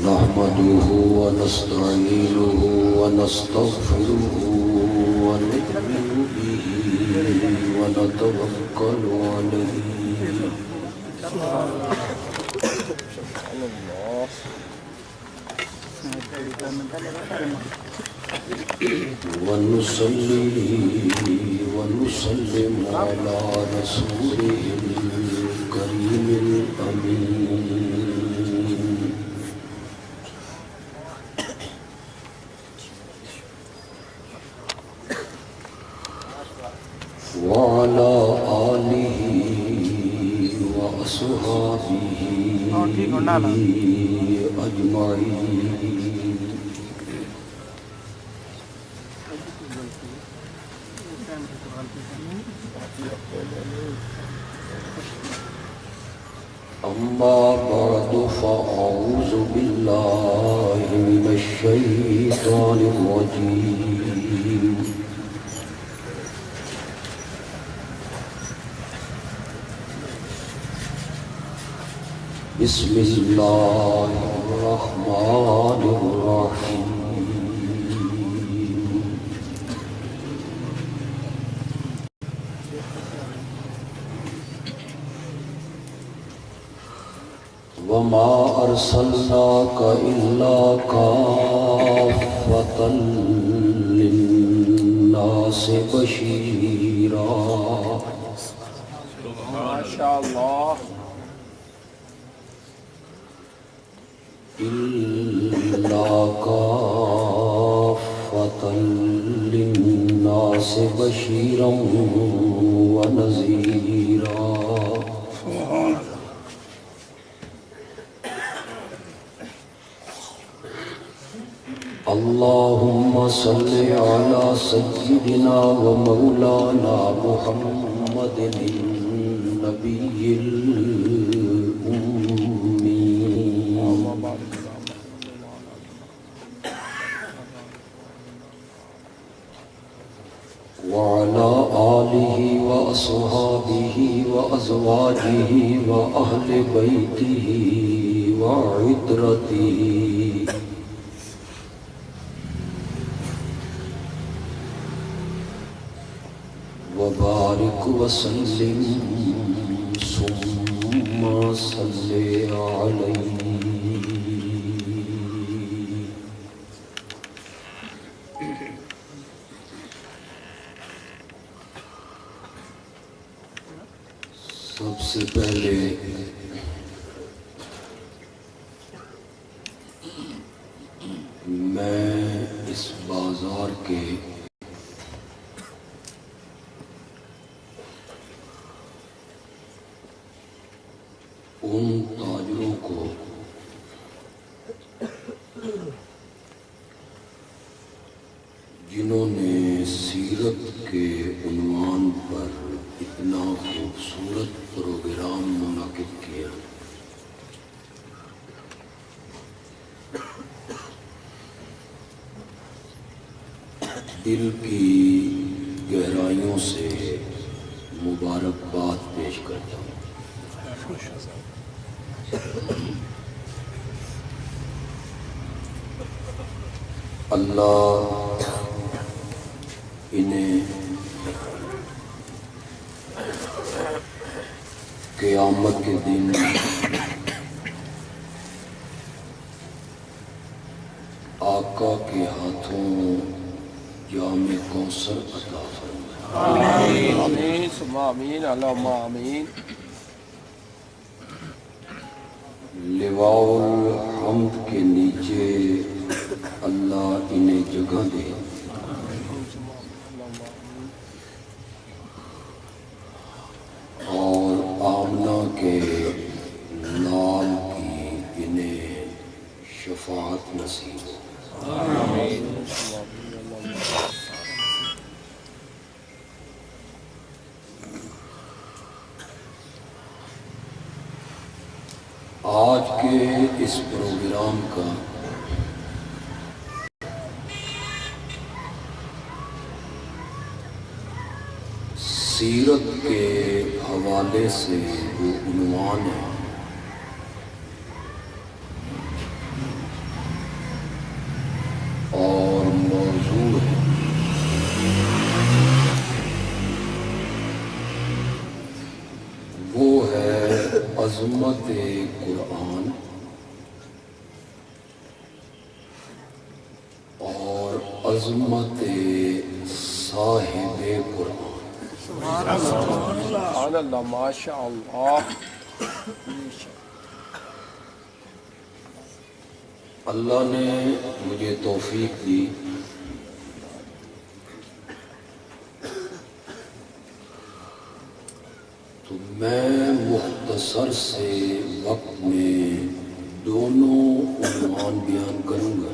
نحمده ونستعينه ونستغفره ونؤمن به ونتوكل عليه ونصلي ونسلم على رسوله الكريم الأمين وعلى آله وأصحابه أجمعين أما بعد فأعوذ بالله من الشيطان الرجيم بسم الله الرحمن الرحيم وما أرسلناك إلا كافة للناس بشيرا ما شاء الله إلا كافة للناس بشيرا ونذيرا اللهم صل على سيدنا ومولانا محمد النبي الأمي وعلى آله وأصحابه وأزواجه وأهل بيته وعترته وبارك وسلم ثم صل عليه سب سے پہلے میں اس بازار کے ان تاجروں کو جنہوں نے سیرت کے عنوان پر اتنا خوبصورت پروگرام منعقد کیا، دل کی گہرائیوں سے مبارکباد پیش کرتا ہوں۔ اللہ انہیں قیامت کے دن آقا کے ہاتھوں جام کوثر عطا فرمائے۔ آمین آمین ثم آمین اللہم آمین۔ لواء الحمد کے نیچے اللہ انہیں جگہ دے، اور آمنہ کے لال کی انہیں شفاعت نصیب ہو۔ آمین۔ آج کے اس پروگرام کا سیرت کے حوالے حوالے سے وہ عنوان ہے اور موضوع ہے وہ ہے عظمت قرآن اور عظمت صاحب قرآن۔ سبحان اللہ، ماشاء اللہ۔ اللہ نے مجھے توفیق دی تو میں مختصر سے وقت میں دونوں عنوان بیان کروں گا۔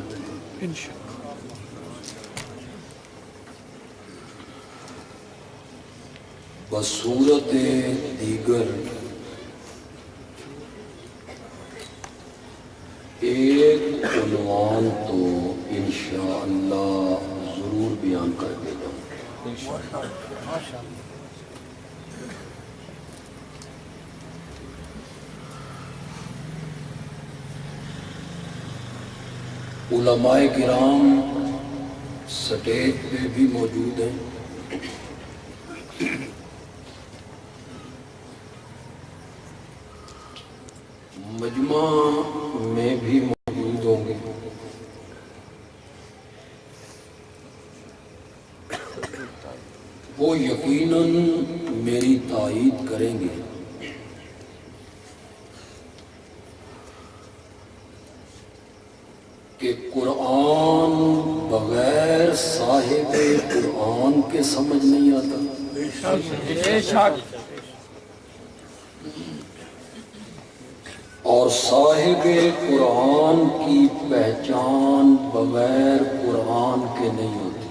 بصورت دیگر ایک عنوان تو انشاءاللہ ضرور بیان کر دیتا ہوں۔ علماء کرام سٹیج پہ بھی موجود ہیں، مجمع میں بھی موجود ہوں گے۔ وہ یقیناً میری تائید کریں گے کہ قرآن بغیر صاحب قرآن کے سمجھ نہیں آتا۔ بے شک۔ اور صاحب قرآن کی پہچان بغیر قرآن کے نہیں ہوتی۔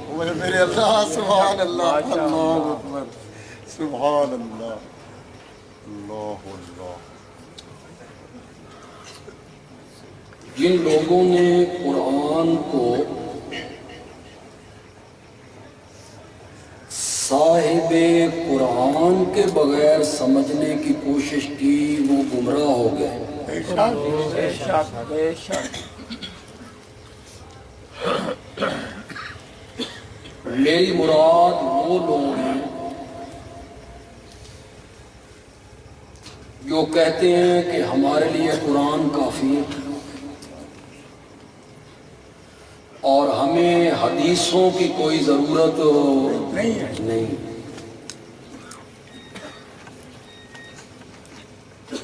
میرے اللہ، سبحان اللہ، اللہ اکبر، سبحان اللہ، اللہ اللہ۔ جن لوگوں نے قرآن کو صاحب قرآن کے بغیر سمجھنے کی کوشش کی وہ گمراہ ہو گئے۔ بے شک، بے شک۔ میری مراد وہ لوگ ہیں جو کہتے ہیں کہ ہمارے لیے قرآن کافی ہے اور ہمیں حدیثوں کی کوئی ضرورت نہیں۔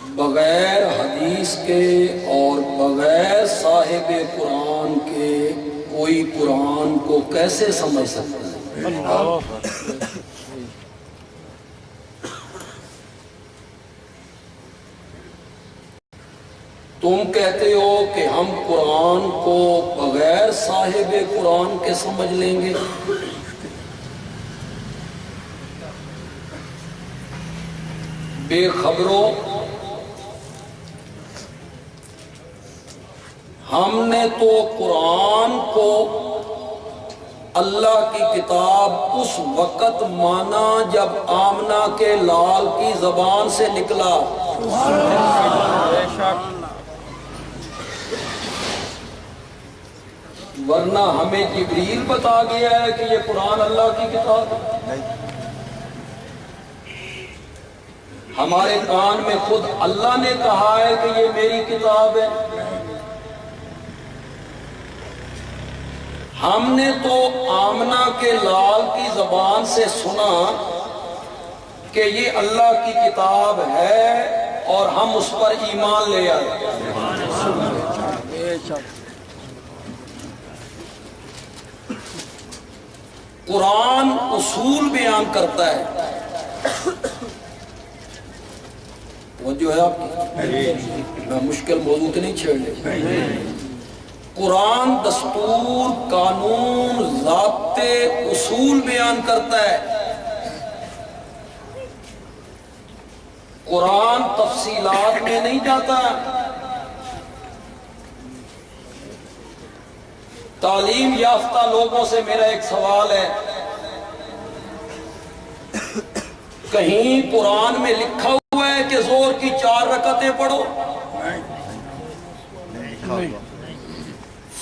بغیر حدیث کے اور بغیر صاحب قرآن کے کوئی قرآن کو کیسے سمجھ سکتا ہے؟ تم کہتے ہو کہ ہم قرآن کو بغیر صاحب قرآن کے سمجھ لیں گے۔ بے خبرو، ہم نے تو قرآن کو اللہ کی کتاب اس وقت مانا جب آمنہ کے لال کی زبان سے نکلا۔ بے شک۔ ورنہ ہمیں جبریل بتا گیا ہے کہ یہ قرآن اللہ کی کتاب ہے؟ ہمارے کان میں خود اللہ نے کہا ہے کہ یہ میری کتاب ہے۔ ہم نے تو آمنہ کے لال کی زبان سے سنا کہ یہ اللہ کی کتاب ہے اور ہم اس پر ایمان لے آئے۔ بے شک۔ قرآن اصول بیان کرتا ہے۔ وہ جو ہے آپ کی میں مشکل موضوع تو نہیں چھیڑنے۔ قرآن دستور، قانون، ضابطے، اصول بیان کرتا ہے۔ قرآن تفصیلات میں نہیں جاتا۔ تعلیم یافتہ لوگوں سے میرا ایک سوال ہے، کہیں قرآن میں لکھا ہوا ہے کہ زور کی 4 رکعتیں پڑھو،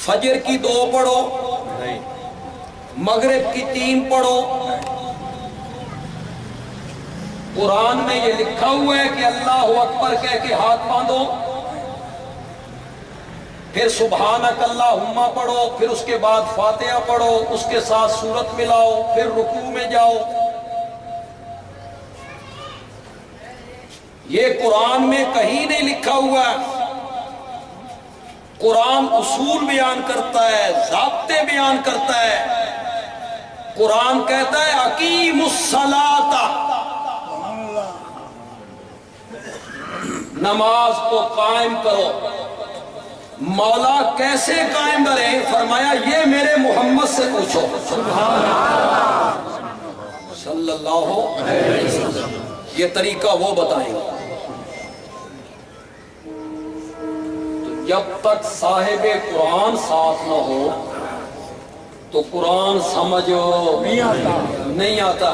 فجر کی 2 پڑھو، مغرب کی 3 پڑھو؟ قرآن میں یہ لکھا ہوا ہے کہ اللہ اکبر کہہ کے ہاتھ باندھو، پھر سبحانک اللہم پڑھو، پھر اس کے بعد فاتحہ پڑھو، اس کے ساتھ سورت ملاؤ، پھر رکوع میں جاؤ۔ یہ قرآن میں کہیں نہیں لکھا ہوا ہے۔ قرآن اصول بیان کرتا ہے، ضابطے بیان کرتا ہے۔ قرآن کہتا ہے اقیم الصلاۃ، نماز کو قائم کرو۔ مولا کیسے قائم کریں؟ فرمایا یہ میرے محمد سے پوچھو صلی اللہ علیہ وسلم، یہ طریقہ وہ بتائیں گے۔ تو جب تک صاحب قرآن ساتھ نہ ہو تو قرآن سمجھ نہیں آتا۔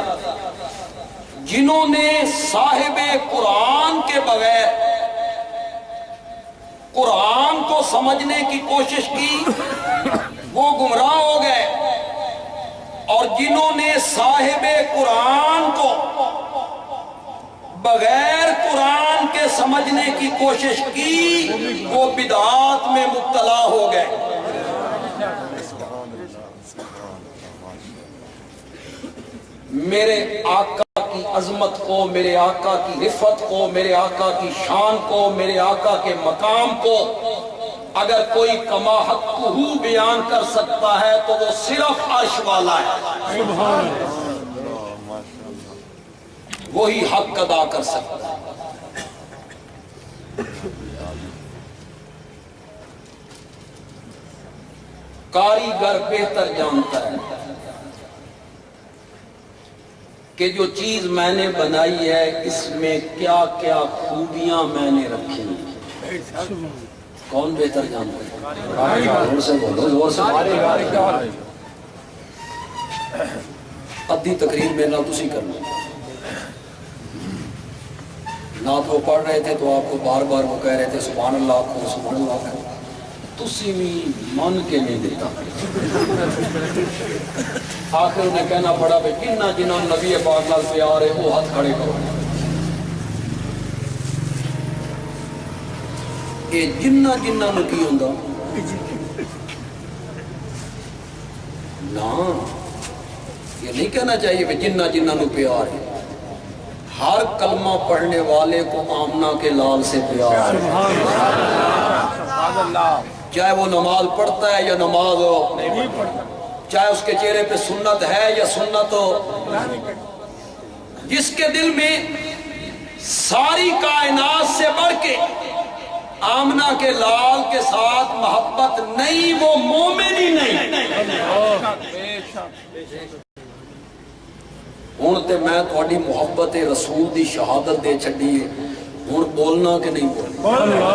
جنہوں نے صاحب قرآن کے بغیر قرآن کو سمجھنے کی کوشش کی وہ گمراہ ہو گئے، اور جنہوں نے صاحب قرآن کو بغیر قرآن کے سمجھنے کی کوشش کی وہ بدعات میں مبتلا ہو گئے۔ میرے آقا کی عظمت کو، میرے آقا کی رفعت کو، میرے آقا کی شان کو، میرے آقا کے مقام کو اگر کوئی کما حقہ بیان کر سکتا ہے تو وہ صرف عرش والا ہے، وہی حق ادا کر سکتا ہے۔ کاریگر بہتر جانتا ہے کہ جو چیز میں نے بنائی ہے اس میں کیا کیا خوبیاں میں نے رکھی ہیں۔ کون بہتر جانتا ہے؟ زور سے بولو، زور سے۔ ادھی تقریر میں نہ تسی کرنا، نعت وہ پڑھ رہے تھے تو آپ کو بار بار وہ کہہ رہے تھے سبحان اللہ کو، سبحان اللہ کو، تسی بھی من کے نہیں دیتا۔ آخر انہیں کہنا پڑا بھئی کنہ جنہوں نبی پاک نال پیار ہے وہ ہاتھ کھڑے کرو۔ یہ جنہ جنہ نو کی ہوندہ نا، یہ نہیں کہنا چاہیے کہ جنہ جنہ نو پیار ہے۔ ہر کلمہ پڑھنے والے کو آمنہ کے لال سے پیار ہے، چاہے وہ نماز پڑھتا ہے یا نماز نہیں پڑھتا، چاہے اس کے چہرے پہ سنت ہے یا سنت ہو۔ جس کے دل میں ساری کائنات سے بڑھ کے آمنہ کے لال کے ساتھ محبت نہیں، وہ مومن ہی نہیں۔ ہوں تے میں تھوڑی محبت رسول دی شہادت دے چھڈی ہے، ہوں بولنا کہ نہیں بولنا؟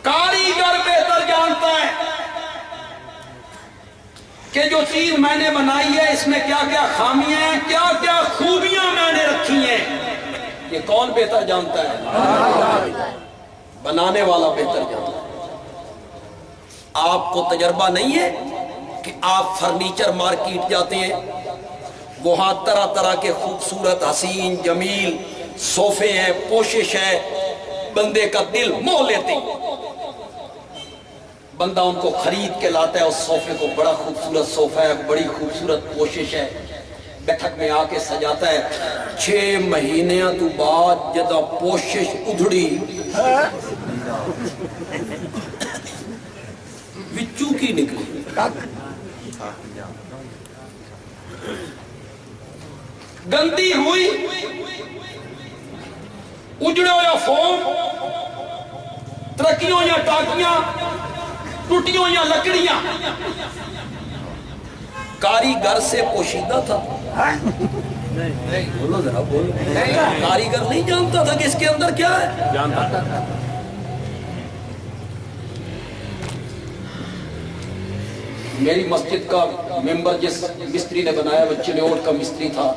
کاریگر بہتر جانتا ہے کہ جو چیز میں نے بنائی ہے اس میں کیا کیا خامیاں ہیں، کیا کیا خوبیاں میں نے رکھی ہیں۔ یہ کون بہتر جانتا ہے؟ بنانے والا بہتر جانتا ہے۔ آپ کو تجربہ نہیں ہے کہ آپ فرنیچر مارکیٹ جاتے ہیں، وہاں طرح طرح کے خوبصورت حسین جمیل صوفے ہیں، پوشش ہے، بندے کا دل موہ لیتے ہیں۔ بندہ ان کو خرید کے لاتا ہے، اس صوفے کو بڑا خوبصورت صوفہ ہے، بڑی خوبصورت پوشش ہے، بیٹھک میں آ کے سجاتا ہے۔ 6 مہینیاں تو بعد جدہ پوشش ادھڑی وچو کی نکلی، گندی ہوئی، اجڑا یا فوم، ترکیوں یا ٹاکیاں، ٹوٹیوں یا لکڑیاں۔ کاریگر سے پوشیدہ تھا، بولو ذرا بولو، کاریگر نہیں جانتا تھا کہ اس کے اندر کیا ہے، جانتا تھا۔ میری مسجد کا ممبر جس مستری نے بنایا وہ چنوٹ کا مستری تھا،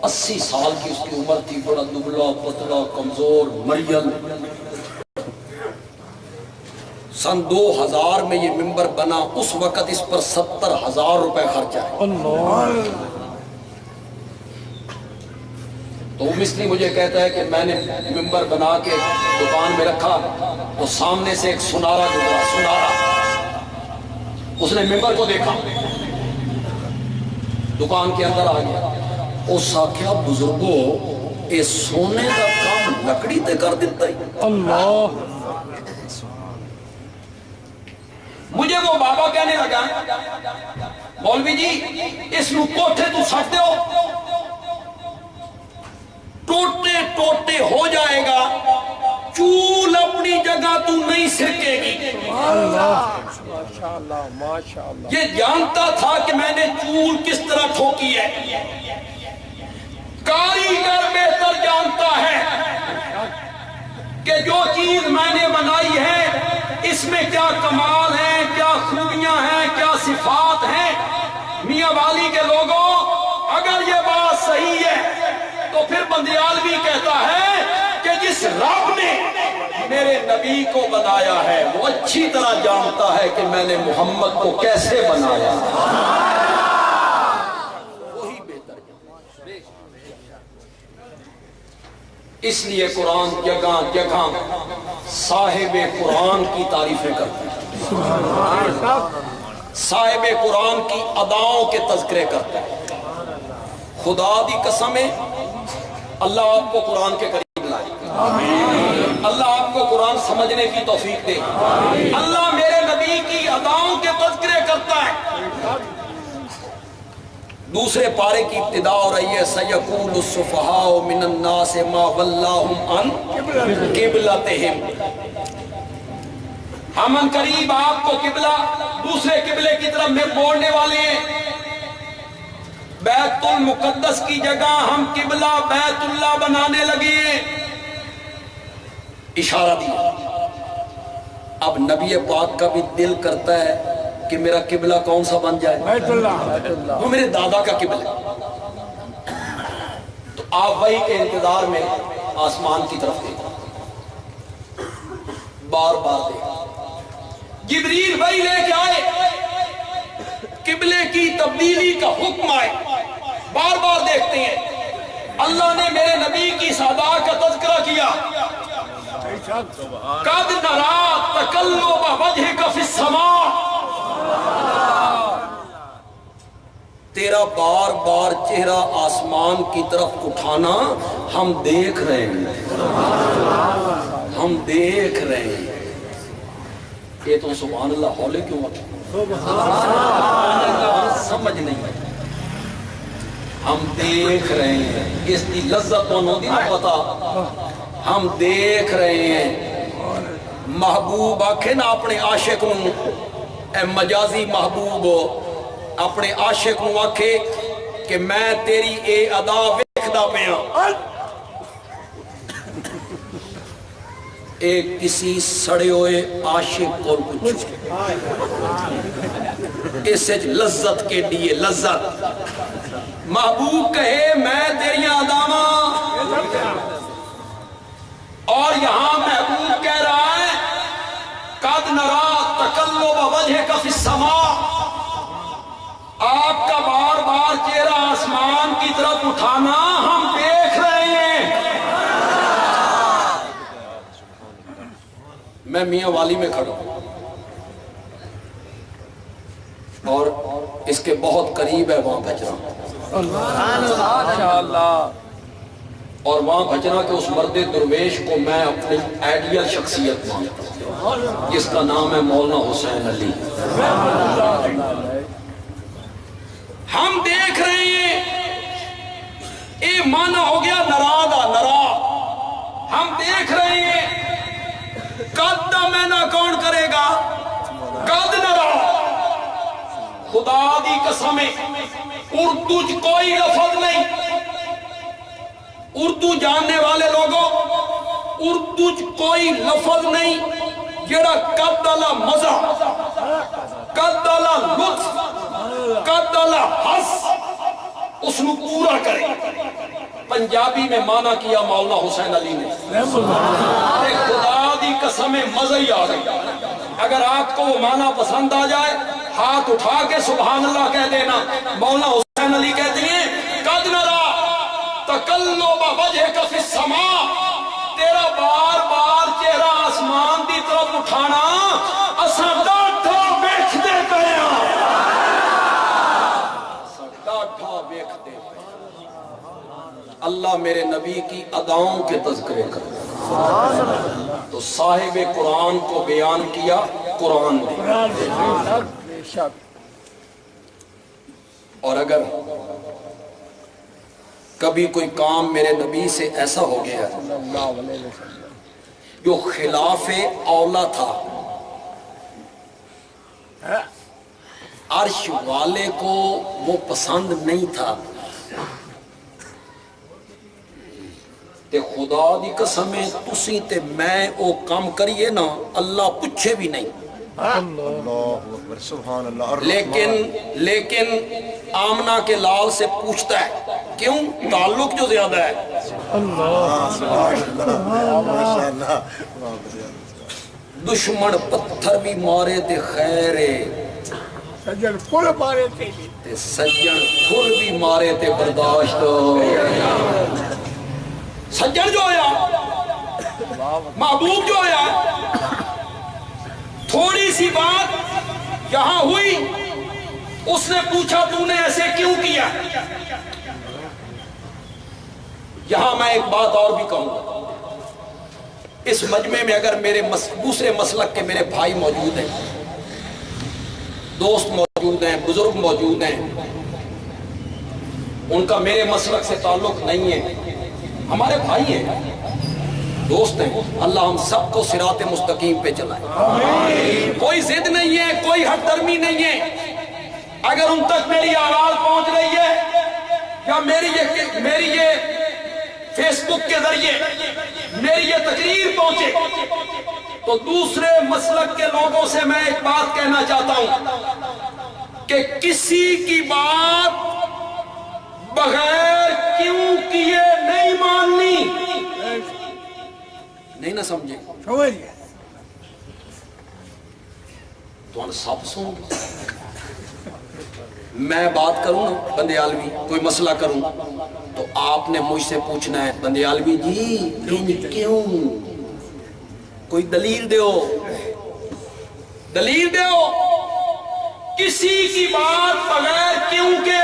80 سال کی اس کی عمر تھی، بڑا دبلا پتلا کمزور مریل۔ سن 2000 میں یہ ممبر بنا، اس وقت اس پر 70,000 روپے خرچ آئے۔ تو وہ مستری مجھے کہتا ہے کہ میں نے ممبر بنا کے دکان میں رکھا تو سامنے سے ایک سنارا گزرا، سنارا، اس نے ممبر کو دیکھا، دکان کے اندر آ گیا، اس آکھیا بزرگو اے سونے کا کام لکڑی تے کر دیتا ہی۔ اللہ، مجھے وہ بابا کہنے لگا مولوی جی اس نو کوٹھے تو سٹ دو، ٹوٹے ٹوٹے ہو جائے گا، چول اپنی جگہ تو نہیں سرکے گی۔ ماشاءاللہ ماشاءاللہ، یہ جانتا تھا کہ میں نے چول کس طرح ٹھوکی ہے۔ کاریگر بہتر جانتا ہے کہ جو چیز میں نے بنائی ہے اس میں کیا کمال ہیں، کیا خوبیاں ہیں، کیا صفات ہیں۔ میاں والی کے لوگوں اگر یہ بات صحیح ہے تو پھر بندیالوی کہتا ہے کہ جس رب نے میرے نبی کو بنایا ہے وہ اچھی طرح جانتا ہے کہ میں نے محمد کو کیسے بنایا ہے، وہی بہتر جانتا ہے۔ اس لیے قرآن جگہ جگہ صاحب قرآن کی تعریفیں کرتا ہے، صاحب قرآن کی اداؤں کے تذکرے کرتا ہے۔ خدا دی قسم ہے اللہ آپ کو قرآن کے قریب لائے، اللہ آپ کو قرآن سمجھنے کی توفیق دے، اللہ میرے نبی کی اداؤں کے تذکرے کرتا ہے۔ دوسرے پارے کی ابتدا ہو رہی ہے سَيَقُولُ السُّفَهَاءُ مِنَ النَّاسِ مَا وَلَّاهُمْ عَنْ قِبْلَتِهِمْ۔ ہم ان قریب آپ کو قبلہ دوسرے قبلے کی طرف میں موڑنے والے ہیں۔ بیت المقدس کی جگہ ہم قبلہ بیت اللہ بنانے لگے ہیں، اشارہ دیا۔ اب نبی پاک کا بھی دل کرتا ہے کہ میرا قبلہ کون سا بن جائے، بیت اللہ، وہ میرے دادا کا قبلہ۔ تو آپ وہی کے انتظار میں آسمان کی طرف دیکھا، بار بار دیکھا، جبریل وہی لے کے آئے، قبلے کی تبدیلی کا حکم آئے، بار بار دیکھتے ہیں۔ اللہ نے میرے نبی کی صدا کا تذکرہ کیا، قَدْ نَرَا تَقَلُّبَ وَجْهِكَ فِي السَّمَاءِ، تیرا بار بار چہرہ آسمان کی طرف اٹھانا ہم دیکھ رہے ہیں، ہم دیکھ رہے ہیں۔ یہ تو سبحان اللہ ہولے کیوں ہوتا سمجھ نہیں، ہم دیکھ رہے ہیں، اس کی لذت انہوں دی نہ پتا، ہم دیکھ رہے ہیں۔ محبوب آکھے نا اپنے عاشق نو، اے مجازی محبوب اپنے عاشق نو آکھے کہ میں تیری اے ادا ویکھدا پیاں، ایک کسی سڑے ہوئے عاشق کو پوچھو اس لذت کے لیے لذت۔ محبوب کہے میں تیری اداواں، اور یہاں محبوب کہہ رہا ہے قَدْ نَرَا تَقَلُّبَ وَجْهِكَ فِي السَّمَاءِ، آپ کا بار بار چہرہ آسمان کی طرف اٹھانا ہم دیکھ رہے ہیں۔ میں میاں والی میں کھڑا ہوں اور اس کے بہت قریب ہے وہاں بھجرہ، اور وہاں بھجرہ کے اس مرد درویش کو میں اپنی آئیڈیل شخصیت مانتا ہوں جس کا نام ہے مولانا حسین علی۔ ہم دیکھ رہے ہیں، اے معنی ہو گیا نرا دا نرا، ہم دیکھ رہے ہیں۔ قد دا معنی کون کرے گا، قد نرا، خدا دی قسم اردو کوئی لفظ نہیں، اردو جاننے والے لوگوں اردو کوئی لفظ نہیں جڑا قد والا مزہ قدلا لطف قدلا حس اس نو پورا کرے. پنجابی میں معنی کیا مولانا حسین علی نے. خدا دی قسم مزہ ہی آ گئی. اگر آپ کو وہ معنی پسند آ جائے ہاتھ اٹھا کے سبحان اللہ کہہ دینا. مولانا حسین علی کہتے ہیں قد نرا تقلب وجہک فی السماء، تیرا بار بار چہرہ آسمان دی طرف اٹھانا اساں ڈاٹھا ویکھدے پئے ہاں. ڈاٹھا ویکھدے پئے. اللہ میرے نبی کی اداؤں کے تذکرے کر تو صاحب قرآن کو بیان کیا قرآن نے. اور اگر کبھی کوئی کام میرے نبی سے ایسا ہو گیا جو خلاف اولا تھا، عرش والے کو وہ پسند نہیں تھا، تے خدا دی قسم تسی تے میں او کام کریے نا اللہ پوچھے بھی نہیں. اللہ اکبر سبحان اللہ. لیکن آمنہ کے لال سے پوچھتا ہے کیوں؟ تعلق جو زیادہ ہے. دشمن پتھر بھی مارے تے خیرے، سجن پھول مارے تے سجن پھول بھی مارے تے برداشت. سجن جو ہویا محبوب جو ہویا، تھوڑی سی بات یہاں ہوئی، اس نے پوچھا تو نے ایسے کیوں کیا. یہاں میں ایک بات اور بھی کہوں گا. اس مجمع میں اگر میرے دوسرے مسلک کے میرے بھائی موجود ہیں، دوست موجود ہیں، بزرگ موجود ہیں، ان کا میرے مسلک سے تعلق نہیں ہے، ہمارے بھائی ہیں، دوست ہیں، اللہ ہم سب کو صراط مستقیم پہ چلائے. کوئی ضد نہیں ہے، کوئی حق درمی نہیں ہے. اگر ان تک میری آواز پہنچ رہی ہے یا میری یہ فیس بک کے ذریعے میری یہ تقریر پہنچے تو دوسرے مسلک کے لوگوں سے میں ایک بات کہنا چاہتا ہوں کہ کسی کی بات بغیر کیوں کیے نہیں ماننی. نہیں نہ سمجھے تو سب سن. میں بات کروں نا بندیالوی، کوئی مسئلہ کروں تو آپ نے مجھ سے پوچھنا ہے بندیالوی جی کیوں؟ کوئی دلیل دیو، دلیل دیو. کسی کی بات بغیر کیوں کے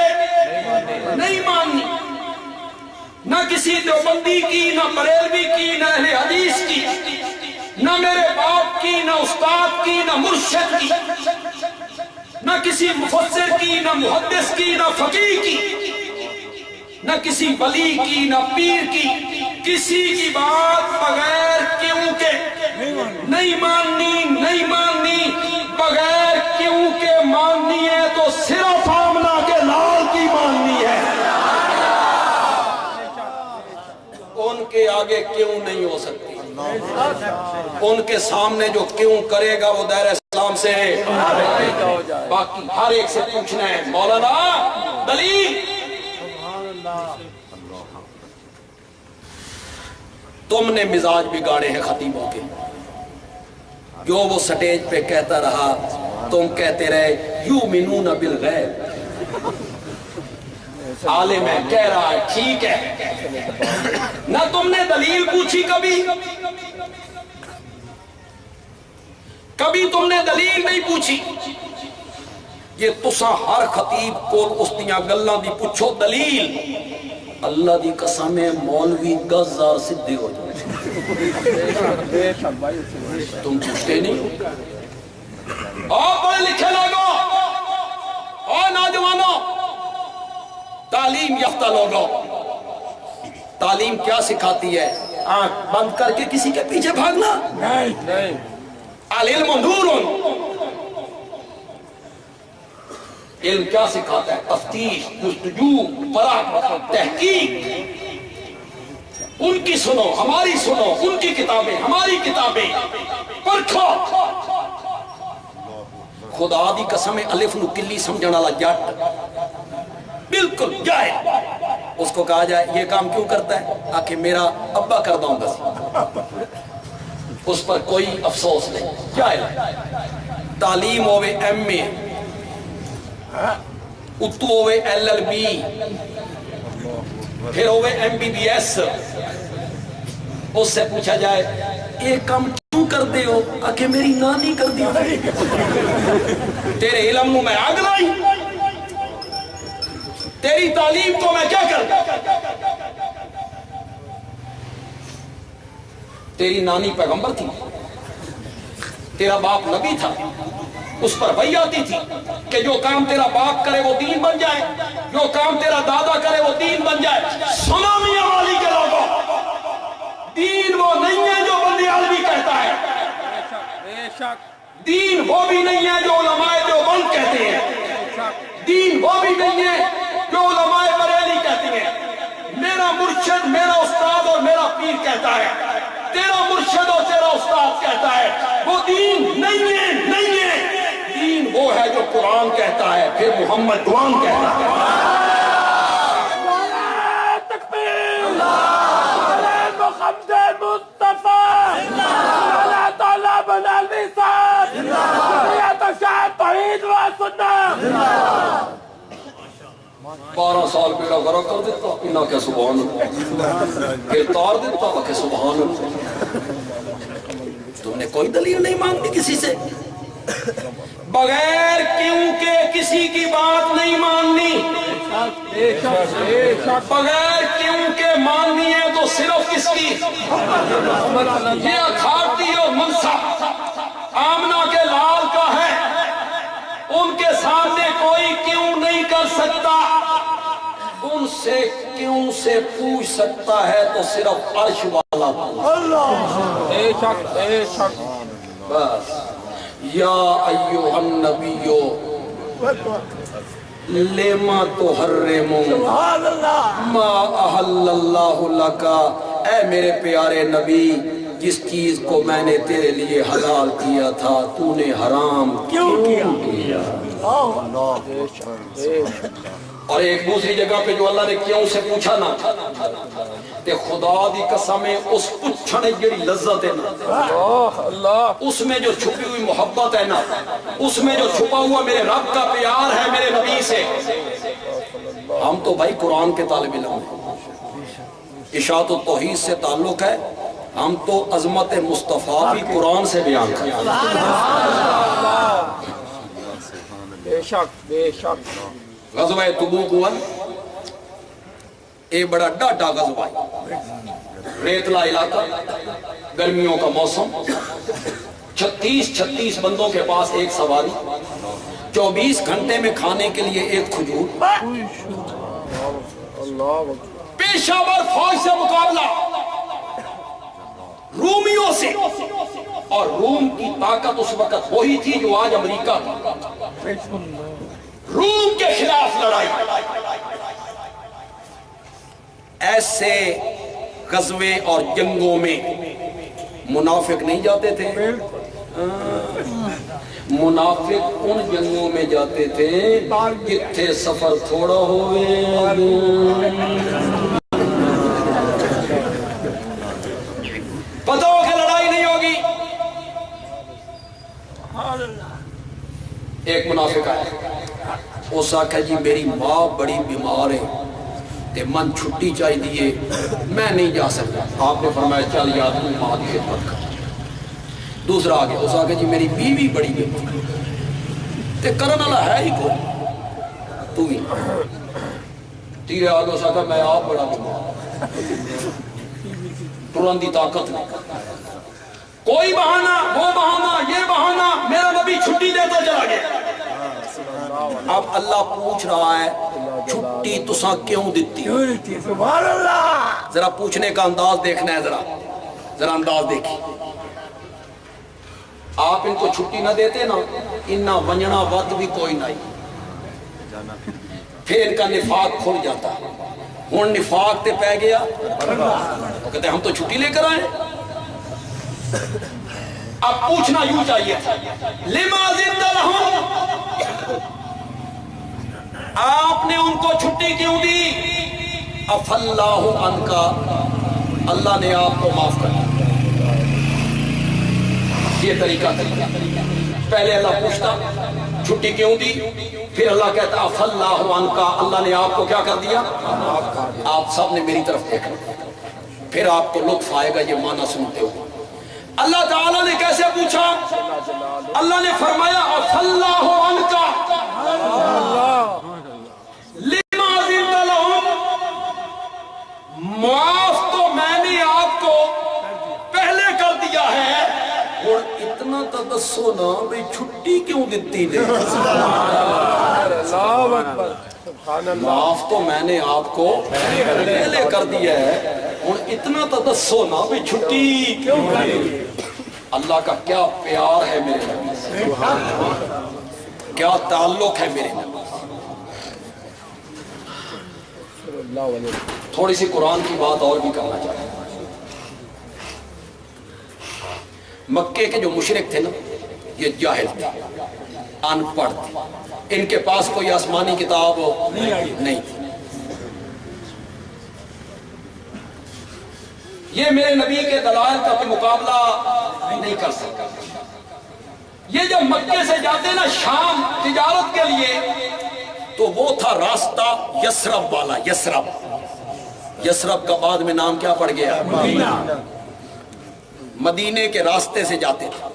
نہیں ماننی. نہ کسی دیوبندی کی، نہ بریلوی کی، نہ اہل حدیث کی، نہ میرے باپ کی، نہ استاد کی، نہ مرشد کی، نہ کسی مفسر کی، نہ محدث کی، نہ فقیہ کی، نہ کسی ولی کی، نہ پیر کی. کسی کی بات بغیر کیوں کے نہیں ماننی، نہیں ماننی. بغیر کیوں کے ماننی ہے تو صرف آمنہ کے لال کی ماننی ہے. ان کے آگے کیوں نہیں ہو سکتی. ان کے سامنے جو کیوں کرے گا وہ دائرہ اسلام سے. باقی ہر ایک سے پوچھنا ہے مولانا دلیل. تم نے مزاج بگاڑے ہیں خطیبوں کے. جو وہ سٹیج پہ کہتا رہا تم کہتے رہے یؤمنون بالغیب. عالم ہے کہہ رہا ہے ٹھیک ہے، نہ تم نے دلیل پوچھی کبھی، کبھی تم نے دلیل نہیں پوچھی. یہ تسا ہر خطیب کو اس دیاں گلاں دی پوچھو دلیل. اللہ دی قسم مولوی گزار سدھے ہو جائے. تم پوچھتے نہیں. اور پڑھے لکھے لوگوں اور نوجوانوں، تعلیم یافتہ لوگوں، تعلیم کیا سکھاتی ہے؟ آنکھ بند کر کے کسی کے پیچھے بھاگنا نہیں. العلم نور. علم کیا سکھاتا ہے؟ تفتیش، جستجو، پرکھ، تحقیق. ان کی سنو، ہماری سنو، ان کی کتابیں، ہماری کتابیں پرکھو. خدا دی قسم الف نو کلی سمجھن والا جٹ بالکل جاہل، اس کو کہا جائے یہ کام کیوں کرتا ہے؟ آکے میرا ابا کردہ ہوں گا، اس پر کوئی افسوس نہیں، جاہل تعلیم ہوئے ایم اے اتو ہوئے ایل ایل بی پھر ہوئے ایم بی بی ایس، اس سے پوچھا جائے ایک کام کیوں کرتے ہو؟ آکے میری نانی کر دی، تیرے علم میں آگ لائی، تیری تعلیم کو میں کیا کر، تیری نانی پیغمبر تھی، تیرا باپ نبی تھا، اس پر وحی آتی تھی کہ جو کام تیرا باپ کرے وہ دین بن جائے، جو کام تیرا دادا کرے وہ دین بن جائے۔ سنا میاں والی کے لوگوں، دین وہ نہیں ہے جو بندی عالمی کہتا ہے، دین وہ بھی نہیں ہے جو علماء دیوبند کہتے ہیں، دین وہ بھی نہیں ہے جو علماء بریلی کہتی ہیں۔ میرا مرشد، میرا استاد اور میرا پیر کہتا ہے، تیرا مرشد اور تیرا استاد کہتا ہے، وہ دین نہیں ہے، نہیں ہے۔ دین وہ ہے جو قرآن کہتا ہے، پھر محمد قرآن کہتا ہے۔ بارہ سال بیڑا غرق کر دیتا، انہا کہ سبحان اللہ، پھر تار دیتا کہ سبحان اللہ۔ تم نے کوئی دلیل نہیں مانگی کسی سے، بغیر کیوں کہ کسی کی بات نہیں ماننی، بغیر کیوں کہ ماننی ہے تو صرف کس کی؟ یہ اتھارٹی اور منصب آمنہ کے لال کا ہے، ان کے سامنے کوئی کیوں نہیں کر سکتا، ان سے کیوں سے پوچھ سکتا ہے تو صرف عرش والا بے شک بے شک۔ بس یا ایوہ النبیو لما تحرم ما احل اللہ لکا، اے میرے پیارے نبی جس چیز کو میں نے تیرے لیے حلال کیا تھا تو نے حرام کیوں کیا؟ اور ایک دوسری جگہ پہ جو اللہ نے کیوں سے پوچھا نا، تے خدا دی قسمیں اس پوچھنے جڑی لذت ہے نا، اس میں جو چھپی ہوئی محبت ہے نا، اس میں جو چھپا ہوا میرے رب کا پیار ہے میرے نبی سے۔ ہم تو بھائی قرآن کے طالب علم ہیں، اشاعت و توحید سے تعلق ہے، ہم تو عظمت مصطفیٰ بھی قرآن سے بیان کریں۔ بے شک بے شک۔ غزوہ تبوک ہوا، ایک بڑا ڈاٹا غزوہ ہے، ریتلا علاقہ، گرمیوں کا موسم، 36 بندوں کے پاس ایک سواری، 24 گھنٹے میں کھانے کے لیے ایک کھجور، پیشہ ور فوج سے مقابلہ رومیوں سے، اور روم کی طاقت اس وقت وہی تھی جو آج امریکہ تھی، روم کے خلاف لڑائی۔ ایسے غزوے اور جنگوں میں منافق نہیں جاتے تھے، منافق ان جنگوں میں جاتے تھے جتھے سفر تھوڑا ہوئے، پتہ ہو کہ لڑائی نہیں ہوگی۔ ایک منافق آیا، اس آکھا جی میری ماں بڑی بیمار ہے تے من چھٹی چاہی دیئے، میں نہیں جا سکتا۔ آپ نے فرمایا چل یاد نہیں ماں دی خدمت کر۔ دوسرا آگے، اس آکھا جی میری بیوی بڑی بیمار تے کرن والا ہے ہی کوئی، تو ہی۔ تیرے آگے اس آکھا میں آپ بڑا بیمار، ترن دی طاقت نہیں، کوئی بہانہ وہ بہانہ یہ بہانہ، میرا نبی چھٹی دیتا چلا گیا۔ اب اللہ پوچھ رہا ہے چھٹی تساں کیوں دیتی؟ سبحان اللہ۔ ذرا پوچھنے کا انداز دیکھنا ہے، ذرا انداز دیکھیں۔ آپ ان کو چھٹی نہ دیتے نا، انہا ونجنا وقت بھی کوئی نہیں، پھر ان کا نفاق کھل جاتا، ہون نفاق تے پہ گیا، وہ کہتے ہیں ہم تو چھٹی لے کر آئے۔ اب پوچھنا یوں چاہیے تھا لما زدت لہم، آپ نے ان کو چھٹی کیوں دی؟ عفا اللہ عنک، اللہ نے آپ کو معاف کر دیا۔ یہ طریقہ پہلے اللہ پوچھتا چھٹی کیوں دی، پھر اللہ کہتا عفا اللہ عنک، اللہ نے آپ کو کیا کر دیا؟ آپ سب نے میری طرف دیکھا، پھر آپ کو لطف آئے گا یہ معنی سنتے ہو۔ اللہ تعالیٰ نے کیسے پوچھا؟ اللہ نے فرمایا عفا اللہ عنک لما زدت لہم، معاف تو میں نے آپ کو پہلے کر دیا ہے، اور اتنا تو دسو نا بھئی چھٹی کیوں دیتی نے؟ معاف تو میں نے آپ کو پہلے کر دیا ہے، اور اتنا تو دسو نا بھئی چھٹی کیوں دی؟ اللہ کا کیا پیار ہے میرے نبی سے، کیا تعلق ہے میرے نبی۔ تھوڑی سی قرآن کی بات اور بھی کرنا چاہتا ہوں۔ مکے کے جو مشرک تھے نا، یہ جاہل تھے، ان پڑھ تھے، ان کے پاس کوئی آسمانی کتاب نہیں تھی۔ یہ میرے نبی کے دلائل کا کوئی مقابلہ نہیں کر سکتا۔ یہ جب مکے سے جاتے نا شام تجارت کے لیے، تو وہ تھا راستہ یسرب والا، یسرب، یسرب کا بعد میں نام کیا پڑ گیا؟ مدینے کے راستے سے جاتے تھے۔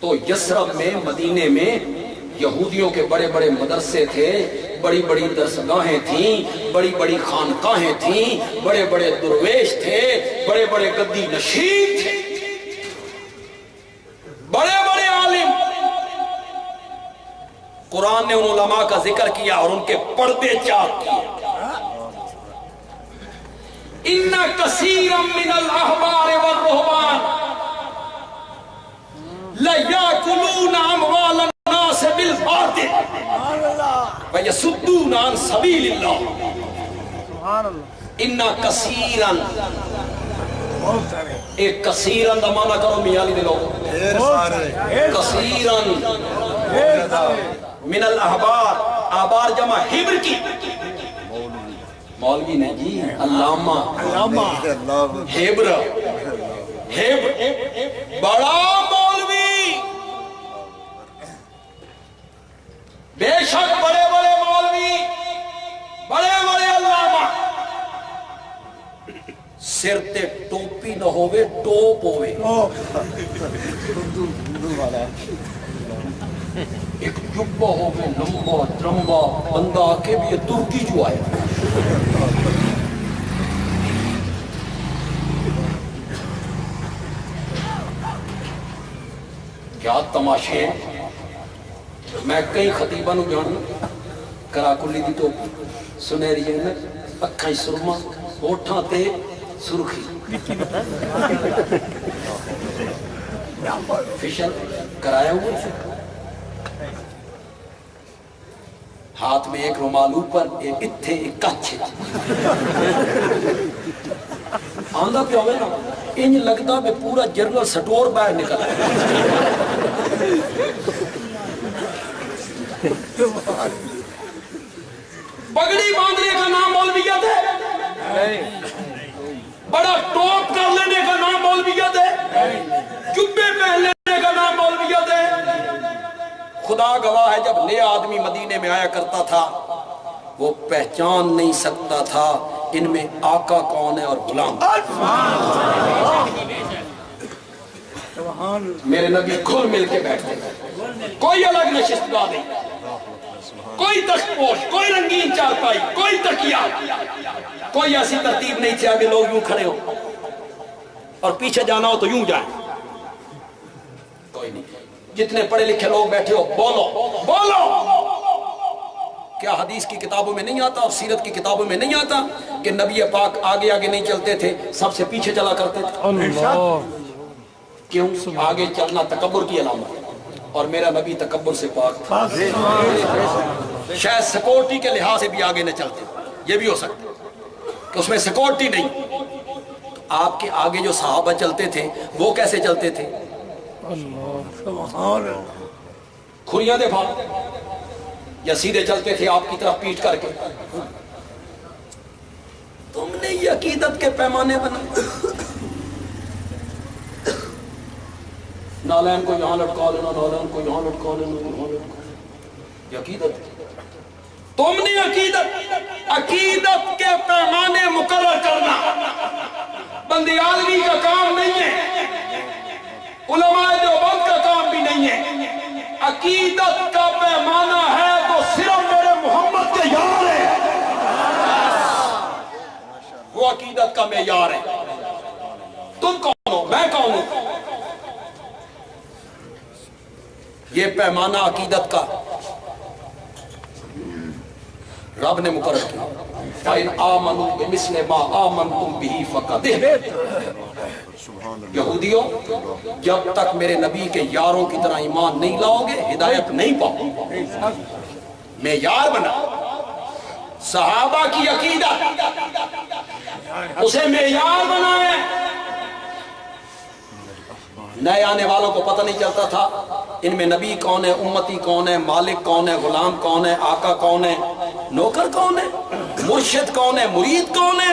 تو یسرب میں، مدینے میں یہودیوں کے بڑے بڑے مدرسے تھے، بڑی بڑی درسگاہیں تھیں، بڑی بڑی خانقاہیں تھیں، بڑے بڑے درویش تھے، بڑے بڑے گدی نشین تھے، بڑے بڑے عالم۔ قرآن نے ان علماء کا ذکر کیا اور ان کے پردے چاک کیے۔ ان کثیرا من الاحبار والرہبان لیاکلون اموال الناس بالباطل ویصدون عن سبیل اللہ۔ ان کثیرا، ایک کثیرا دا معنی کرو میاں علی دے لوگ، کثیرا من الاحبار، احبار جمع ہبر کی، مولوی نے جی علامہ ہبر، ہبر بڑا مولوی، بے شک بڑے بڑے مولوی، بڑے بڑے علامہ، سر تے ٹوپی نہ ہوئے ٹوپ ہوئے، ایک جبہ ہوئے لمبا ترمبا بندہ آکے بھی یہ ترکی جو آیا، کیا تماشے۔ میں کئی خطیبہ نو جاننا، کراکلی دی ٹوپی، سنہری اینک، اکھاں سرما، ہوٹھاں تے سرخی، فیشل کرایا ہوئے، ہاتھ میں ایک رومال اوپر، ایک اتھے، ایک کچھے، آندھا پہ ہوئے نا انج لگتا میں پورا جنرل سٹور باہر نکل آئے۔ پگڑی باندھنے کا نام مولویت ہے؟ بڑا ٹوپ کر لینے کا نام مولویت ہے؟ جبے پہن لینے کا نام مولویت ہے؟ خدا گواہ ہے جب نیا آدمی مدینے میں آیا کرتا تھا وہ پہچان نہیں سکتا تھا ان میں آقا کون ہے اور غلام۔ میرے نبی کھل مل کے بیٹھتے ہیں، کوئی الگ نشست گاہ نہیں، کوئی تخت پوش، کوئی رنگین چارپائی، کوئی تکیہ، کوئی ایسی ترتیب نہیں تھی آگے لوگ یوں کھڑے ہو اور پیچھے جانا ہو تو یوں جائیں، کوئی نہیں۔ جتنے پڑھے لکھے لوگ بیٹھے ہو بولو بولو۔ کیا حدیث کی کتابوں میں نہیں آتا اور سیرت کی کتابوں میں نہیں آتا کہ نبی پاک آگے آگے نہیں چلتے تھے، سب سے پیچھے چلا کرتے تھے؟ کیوں؟ آگے چلنا تکبر کی علامت ہے اور میرا نبی تکبر سے پاک تھا۔ شاید سیکورٹی کے لحاظ سے بھی آگے نہ چلتے، یہ بھی ہو سکتا کہ اس میں سیکورٹی نہیں، آپ کے آگے جو صحابہ چلتے تھے وہ کیسے چلتے تھے؟ اللہ سبحان اللہ کھریاں دے بھاگ یا سیدھے چلتے تھے آپ کی طرف پیٹ کر کے؟ تم نے یہ عقیدت کے پیمانے بنا نالین کو یہاں لٹکا لینا، نالین کو یہاں لٹکا لینا، یہاں لٹکا لینا، یہ عقیدت تم نے عقیدت کے پیمانے مقرر کرنا بندیالوی کا کام نہیں ہے، علماء دیوبند کا کام بھی نہیں ہے۔ عقیدت کا پیمانہ ہے تو صرف میرے محمد کے یار ہے، وہ عقیدت کا معیار ہے۔ تم کون ہو، میں کون ہوں؟ یہ پیمانہ عقیدت کا رب نے مقرر کیا۔ فَإِنْ آمَنُوا بِمِثْلِ مَا آمَنْتُمْ بِهِ فَقَدْ اهْتَدَوْا۔ یہودیوں جب تک میرے نبی کے یاروں کی طرح ایمان نہیں لاؤ گے ہدایت نہیں پاؤ گے۔ معیار بنا صحابہ کی عقیدت، اسے معیار بنائے۔ نئے آنے والوں کو پتہ نہیں چلتا تھا ان میں نبی کون ہے، امتی کون ہے، مالک کون ہے، غلام کون ہے، آقا کون ہے، نوکر کون ہے، مرشد کون ہے، مرید کون ہے۔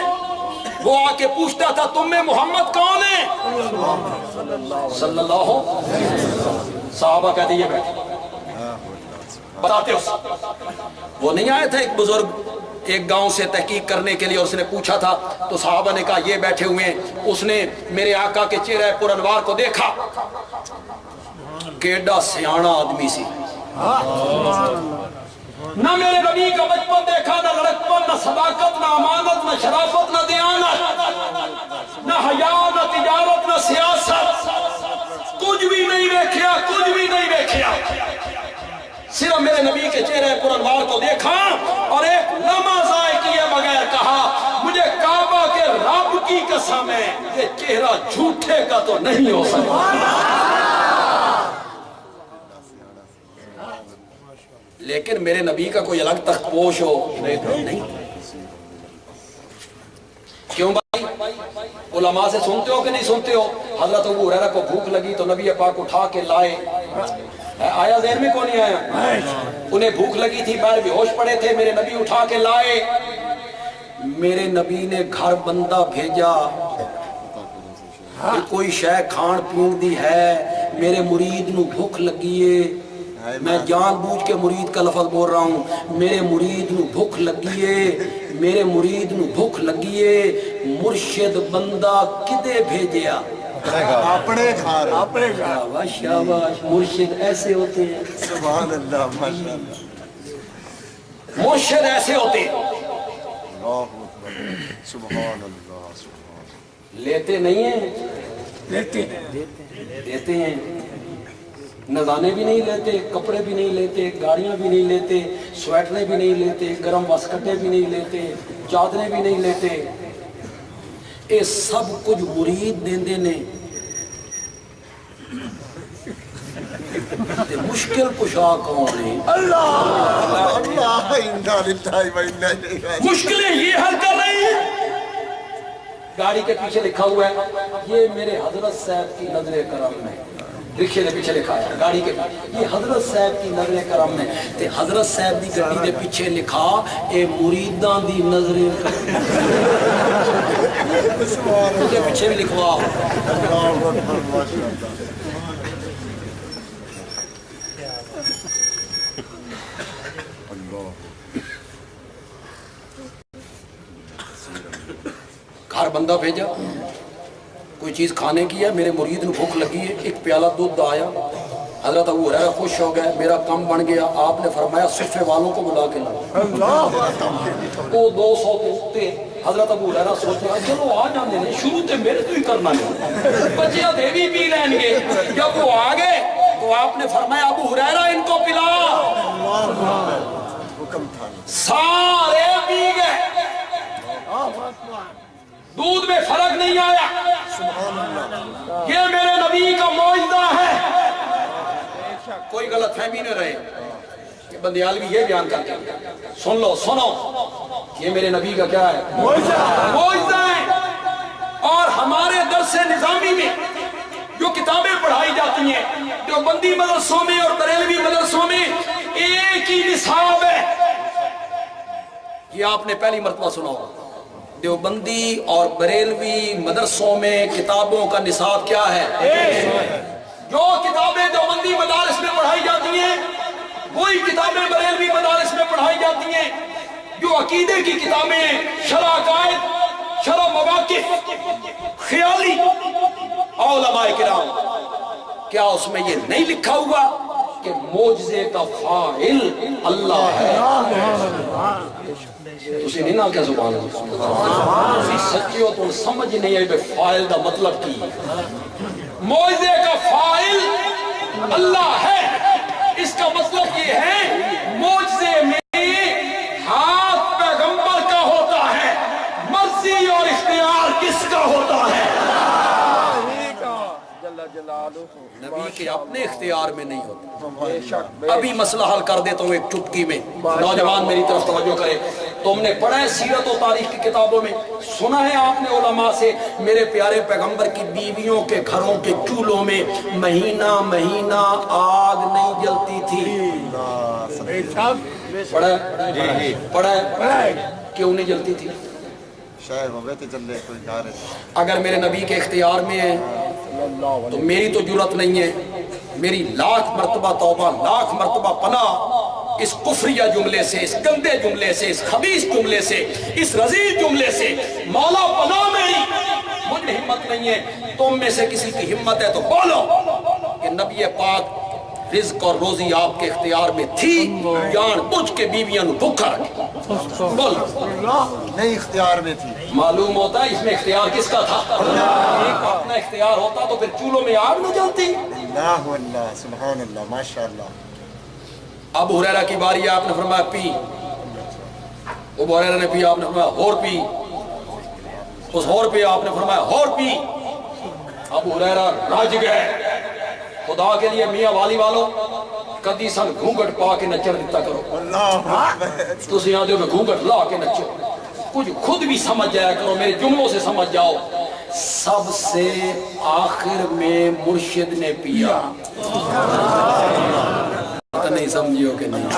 وہ آ کے پوچھتا تھا تم میں محمد کون ہے صلی اللہ علیہ وسلم۔ صحابہ کہتے یہ بیٹھے بتاتے اس۔ وہ نہیں آئے تھے ایک بزرگ ایک گاؤں سے تحقیق کرنے کے لیے، اور اس نے پوچھا تھا تو صحابہ نے کہا یہ بیٹھے ہوئے ہیں۔ اس نے میرے آقا کے چہرہ پر انوار کو دیکھا، کیڈا سیانا آدمی سی، نہ میرے نبی کا بچپن دیکھا، نہ لڑکپن، نہ صداقت، نہ امانت، نہ شرافت، نہ دیانت، نہ حیا، نہ تجارت، نہ سیاست، کچھ بھی نہیں دیکھیا، کچھ بھی نہیں دیکھیا۔ صرف میرے نبی کے چہرے پر انوار کو دیکھا اور ایک لمحہ ضائع کیے بغیر کہا مجھے کعبہ کے رب کی قسم ہے یہ چہرہ جھوٹے کا تو نہیں ہو سکتا۔ لیکن میرے نبی کا کوئی الگ تخت پوش ہو نہیں۔ کیوں بھائی؟ علماء سے سنتے ہو کہ نہیں سنتے ہو؟ حضرت ابو ہریرہ کو بھوک لگی تو نبی پاک اٹھا کے لائے، آیا ذہن میں کون نہیں آیا؟ انہیں بھوک لگی تھی، باہر بے ہوش پڑے تھے، میرے نبی اٹھا کے لائے۔ میرے نبی نے گھر بندہ بھیجا کہ کوئی شے کھان پین دی ہے، میرے مرید نو بھوک لگیے۔ میں جان بوجھ کے مرید کا لفظ بول رہا ہوں، میرے مرید نو بھوک لگیے، میرے مرید نو بھوک لگیے۔ مرشد بندہ کدے بھیجیا؟ اپنے گھر، اپنے گھر۔ شاباش شاباش، مرشد ایسے ہوتے ہیں، سبحان اللہ، ماشاءاللہ، مرشد ایسے ہوتے ہیں۔ اللہ اکبر، سبحان اللہ، سبحان لیتے نہیں ہیں، دیتے ہیں، دیتے ہیں۔ نذانے بھی نہیں لیتے، کپڑے بھی نہیں لیتے، گاڑیاں بھی نہیں لیتے، سویٹریں بھی نہیں لیتے، گرم واسکٹیں بھی نہیں لیتے، چادریں بھی نہیں لیتے۔ یہ سب کچھ مرید دیندے نے۔ مشکل کشا کون ہے؟ اللہ، اللہ، انا للہ و انا الیہ راجعون۔ مشکلیں یہ حل کر رہی ہیں۔ گاڑی کے پیچھے لکھا ہوا ہے یہ میرے حضرت صاحب کی نظر کرم ہے، رکشے دے پیچھے لکھا ہے، گاڑی کے پیچھے یہ حضرت صاحب کی نظر کرم ہے، تے حضرت صاحب دی گاڑی دے پیچھے لکھا اے مریداں دی نظر کرم دے پیچھے بھی لکھوا۔ اللہ اکبر، ماشاءاللہ، اللہ۔ گھر بندہ بھیجا، کوئی چیز کھانے کی ہے، میرے مرید نے بھوک لگی ہے، ایک پیالہ دودھ آیا۔ حضرت ابو ہریرہ خوش ہو گئے، میرا کام بن گیا۔ آپ نے فرمایا صفے والوں کو بلا کے لاؤ۔ وہ 200 دوتے حضرت ابو ہریرہ سوچا چلو آ جانے نے، شروع تے میرے تو ہی کرنا نہیں، بچیاں دے بھی پی لیں گے۔ جب وہ آ گئے تو آپ نے فرمایا ابو ہریرہ ان کو پلا۔ حکم تھا، سارے پی گئے، دودھ میں فرق نہیں آیا۔ یہ میرے نبی کا معجزہ ہے۔ کوئی غلط فہمی نہ رہے، یہ بندیالوی یہ بیان کرتے ہیں، سن لو سنو، یہ میرے نبی کا کیا ہے؟ معجزہ ہے۔ اور ہمارے درس نظامی میں جو کتابیں پڑھائی جاتی ہیں دیوبندی مدرسوں میں اور بریلوی مدرسوں میں ایک ہی نصاب ہے. یہ آپ نے پہلی مرتبہ سنا ہوگا. دیوبندی اور بریلوی مدرسوں میں کتابوں کا نصاب کیا ہے؟ جو کتابیں دیوبندی مدارس میں پڑھائی جاتی ہیں وہی کتابیں بریلوی مدارس میں پڑھائی جاتی ہیں. جو عقیدے کی کتابیں شرح عقائد، شرح مواقف، خیالی علماء کرام، کیا اس میں یہ نہیں لکھا ہوا کہ معجزے کا فاعل اللہ ہے؟ تسی نہیں نہ کیا زبان ہے سچی ہو تو سمجھ نہیں ہے فاعل دا مطلب کی. معجزے کا فاعل اللہ ہے، اس کا مطلب یہ ہے معجزے میں ہاتھ پیغمبر کا ہوتا ہے، مرضی اور اختیار کس کا ہوتا ہے؟ نبی کے اپنے اختیار میں نہیں ہوتا. ابھی مسئلہ حل کر دیتا ہوں ایک چٹکی میں. نوجوان میری طرف توجہ کرے. تم نے پڑھا ہے سیرت و تاریخ کی کتابوں میں، سنا ہے آپ نے علماء سے میرے پیارے پیغمبر کی بیویوں کے گھروں کے چولہوں میں مہینہ مہینہ آگ نہیں جلتی تھی. پڑھا ہے کیوں نہیں جلتی تھی؟ اگر میرے نبی کے اختیار میں ہے تو میری تو جرت نہیں ہے. میری لاکھ مرتبہ توبہ، لاکھ مرتبہ پناہ اس کفریہ جملے سے، اس گندے جملے سے، اس خبیث جملے سے، اس رذیل جملے سے. مولا پناہ میری، مجھے ہمت نہیں ہے. تم میں سے کسی کی ہمت ہے تو بولو کہ نبی پاک رزق اور روزی آپ کے اختیار میں تھی، جان بوجھ کے بیویاں نو بھوکا رکھی. بولو. نہیں اختیار میں تھی. معلوم ہوتا ہے اس میں اختیار کس کا تھا؟ اپنا اختیار ہوتا تو پھر چولہوں میں آگ نہ جلتی. اللہ اللہ سبحان اللہ ماشاءاللہ. ابو ہریرہ کی باری ہے، آپ نے فرمایا پی. ابو ہریرہ نے پی، آپ نے فرمایا اور پی. اس اور پی، آپ نے فرمایا اور پی. ابو ہریرہ رج گئے. خدا کے لیے میاں والی والو کدی سن گھونگٹ پا کے نچر دیتا کرو. تسی یہاں دے میں گھونگٹ لا کے نچو. کچھ خود بھی سمجھ جایا کرو، میرے جملوں سے سمجھ جاؤ. سب سے آخر میں مرشد نے پیا. نہیں سمجھیو کہ نہیں؟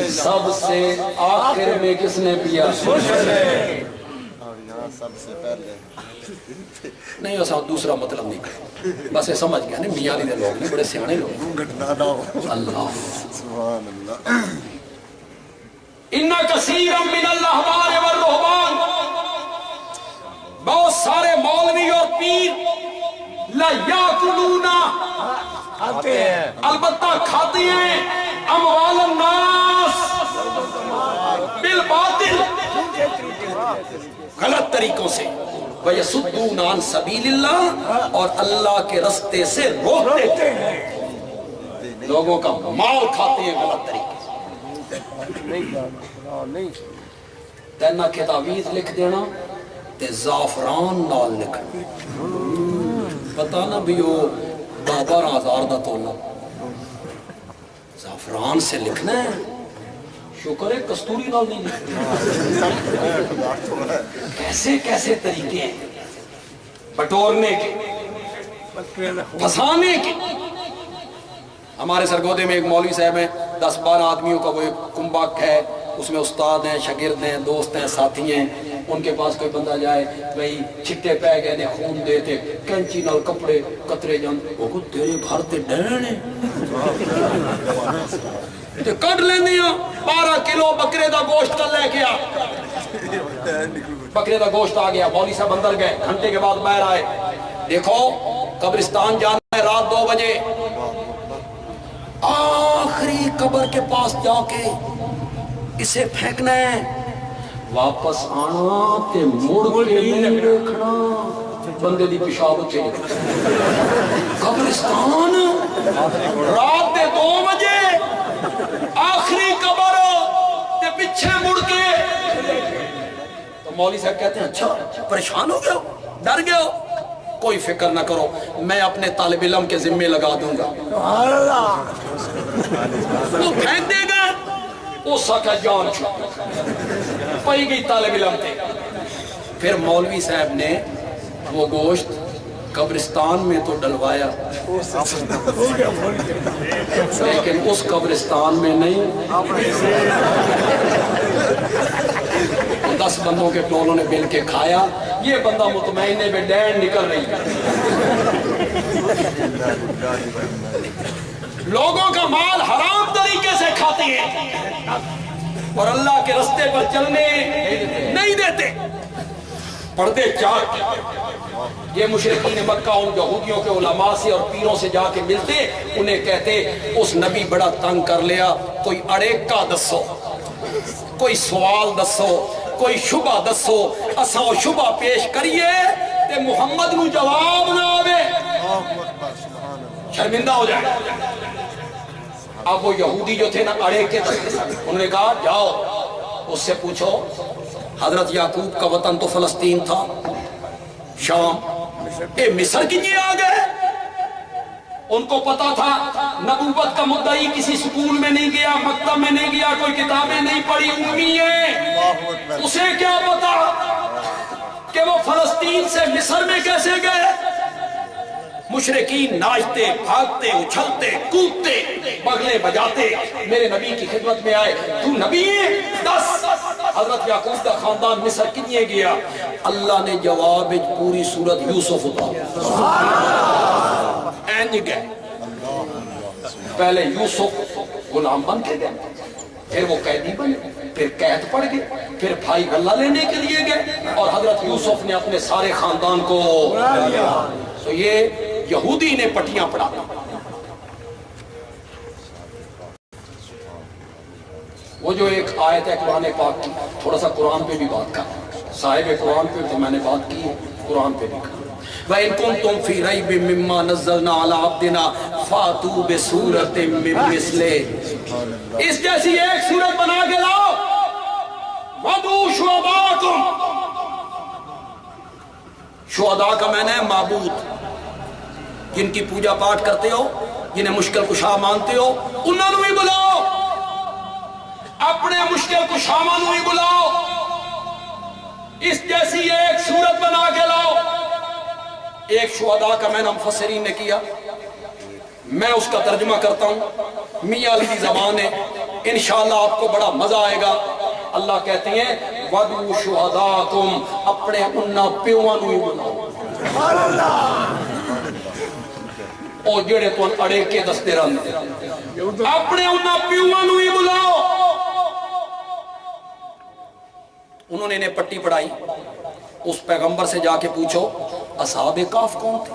سب سے آخر میں کس نے پیا؟ سب سے پہلے نہیں ایسا دوسرا مطلب نہیں، بس یہ سمجھ گیا نہیں. میاں دے لوگ نہیں، بڑے سیانے لوگ. اللہ سبحان اللہ. ان کثیرا من الاحبار والرہبان، بہت سارے مولوی اور پیر لا یاکلون، البتہ کھاتے ہیں اموال الناس بالباطل، غلط طریقوں سے. وَيَصُدُّونَ عَن سَبِيلِ اللَّهِ، اور اللہ کے رستے سے روکتے ہیں. لوگوں کا مال کھاتے ہیں غلط طریقے سے. تینا کے تعویذ لکھ دینا تے زعفران نال لکھنا. پتہ نہ بھی وہ 12,000 دا تولا زعفران سے لکھنا ہے. شکر ہے کستوری نال نہیں لکھنا. کیسے کیسے طریقے ہیں بٹورنے کے، پھنسانے کے. ہمارے سرگودے میں ایک مولوی صاحب ہیں، 10-12 آدمیوں کا وہ ایک کنبک ہے. اس میں استاد ہیں، شاگرد ہیں، دوست ہیں، ساتھی ہیں. ان کے پاس کوئی بندہ جائے بھئی چھٹے پہ گئے نے خون دیتے، کینچی نال کپڑے قطرے جان. وہ کو تیرے گھر تے ڈین ہے تے کٹ لیندی ہاں. 12 کلو بکرے دا گوشت کر لے کے آ. بکرے دا گوشت آ گیا. مولوی صاحب اندر گئے، گھنٹے کے بعد باہر آئے. دیکھو قبرستان جانا ہے رات 2 بجے. آخری قبر کے پاس جا کے اسے پھینکنا ہے، واپس آنا تے مڑ کے نہیں دیکھنا. بندے دی پیشاب اچھے قبرستان رات دے 2 بجے آخری قبر تے پیچھے مڑ کے. تو مولوی صاحب کہتے ہیں اچھا پریشان ہو گئے ہو، ڈر گئے ہو؟ کوئی فکر نہ کرو، میں اپنے طالب علم کے ذمے لگا دوں گا. وہ پھینک دے گا، اس کا جان چھوٹ پائی گئی طالب علم تے. پھر مولوی صاحب نے وہ گوشت قبرستان میں تو ڈلوایا لیکن اس قبرستان میں نہیں، 10 بندوں کے ٹولوں نے مل کے کھایا، یہ بندہ مطمئن ہے ڈینڈ نکل رہی ہے۔ لوگوں کا مال حرام طریقے سے کھاتے ہیں اور اللہ کے رستے پر چلنے نہیں دیتے، پردے چاک۔ یہ مشرکین مکہ ان یہودیوں کے علماء سے اور پیروں سے جا کے ملتے، انہیں کہتے اس نبی بڑا تنگ کر لیا، کوئی اڑیکا دسو، کوئی سوال دسو، کوئی شبہ دسو، اساں وہ شبہ پیش کریے تے محمد نو جواب نہ آوے، شرمندہ ہو جائے۔ اب وہ یہودی جو تھے نا اڑیکے دستے، انہوں نے کہا جاؤ اس سے پوچھو حضرت یعقوب کا وطن تو فلسطین تھا، شام، اے مصر کیجئے آ گئے۔ ان کو پتا تھا نبوت کا مدعی کسی سکول میں نہیں گیا، مکتب میں نہیں گیا، کوئی کتابیں نہیں پڑھی، امی ہے، اسے کیا پتا کہ وہ فلسطین سے مصر میں کیسے گئے۔ مشرکین ناچتے، بھاگتے، اچھلتے، کودتے، بغلے بجاتے میرے نبی کی خدمت میں آئے، تو نبی ہے؟ دس حضرت یعقوب کا خاندان مصر کتنے گیا؟ اللہ نے جواب پوری سورت یوسف اتارا، اینج گئے۔ پہلے یوسف غلام بن کے گئے، پھر وہ قیدی بنے، پھر قید پڑ گئے، پھر بھائی غلہ لینے کے لیے گئے، اور حضرت یوسف نے اپنے سارے خاندان کو تو یہ یہودی نے پٹیاں پڑھا۔ وہ جو ایک آیت ہے قرآن پاک کی، تھوڑا سا قرآن پہ بھی بات کر، صاحب قرآن پہ تو میں نے بات کی ہے، قرآن پہ بھی کر۔ وَإِن كُنتُمْ فِي رَيْبٍ مِّمَّا نَزَّلْنَا عَلَىٰ عَبْدِنَا فَأْتُوا بِسُورَةٍ مِّن مِّثْلِهِ، اس جیسی ایک سورت بنا کے لاؤ، وَادْعُوا شُهَدَاءَكُمْ، شہداء کا معنی ہے معبود، جن کی پوجا پاٹ کرتے ہو، جنہیں مشکل کشا مانتے ہو، انہوں ہی بلاؤ، اپنے مشکل کشا مانو ہی بلاؤ، اس جیسی ایک صورت بنا کے لاؤ۔ ایک شہداء کا معنی مفسرین نے کیا، میں اس کا ترجمہ کرتا ہوں، میاں علی کی زبان ہے، انشاءاللہ آپ کو بڑا مزہ آئے گا۔ اللہ کہتے ہیں وَادْعُوا شُهَدَاءَكُمْ، اپنے انہاں پیوان ہوئی بلاؤ، او جڑے تو اڑے کے دستے رہنے، اپنے انہاں پیوان ہوئی بلاؤ۔ انہوں نے انہیں پٹی پڑھائی، اس پیغمبر سے جا کے پوچھو اصحاب کہف کون تھے،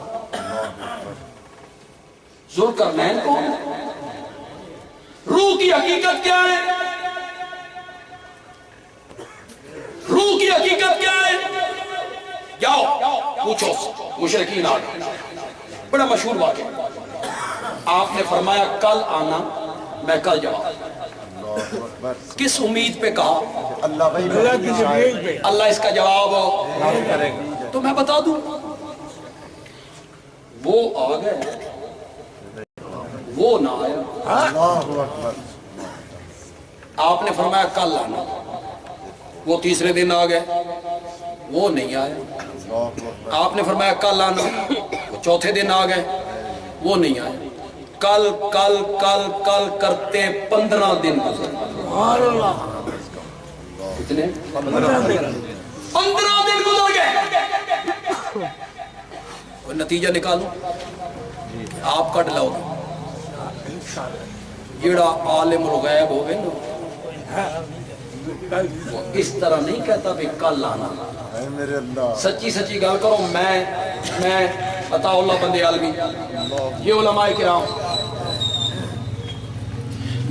ذوالقرنین کون ہے، روح کی حقیقت کیا ہے، روح کی حقیقت کیا ہے، جاؤ پوچھو۔ مشرکین آ گئے، بڑا مشہور واقعہ، آپ نے فرمایا کل آنا، میں کل جواب۔ کس امید پہ کہا؟ اللہ اس کا جواب تو میں بتا دوں۔ وہ آ گئے، وہ نہ آیا، آپ نے فرمایا کل آنا، وہ تیسرے دن آ گئے، وہ نہیں آیا، آپ نے فرمایا کل آنا، وہ چوتھے دن آ گئے، وہ نہیں آئے، کل کل کل کل کرتے 15 دن گزر، کتنے؟ 15 دن گزر گئے۔ کوئی نتیجہ نکالو، آپ کٹ لاؤ گے، جیڑا عالم الغیب ہوگے نا، وہ اس طرح نہیں کہتا بھی کل آنا، سچی سچی گل کرو۔ میں عطا اللہ بندے عالمی، یہ علماء کرام،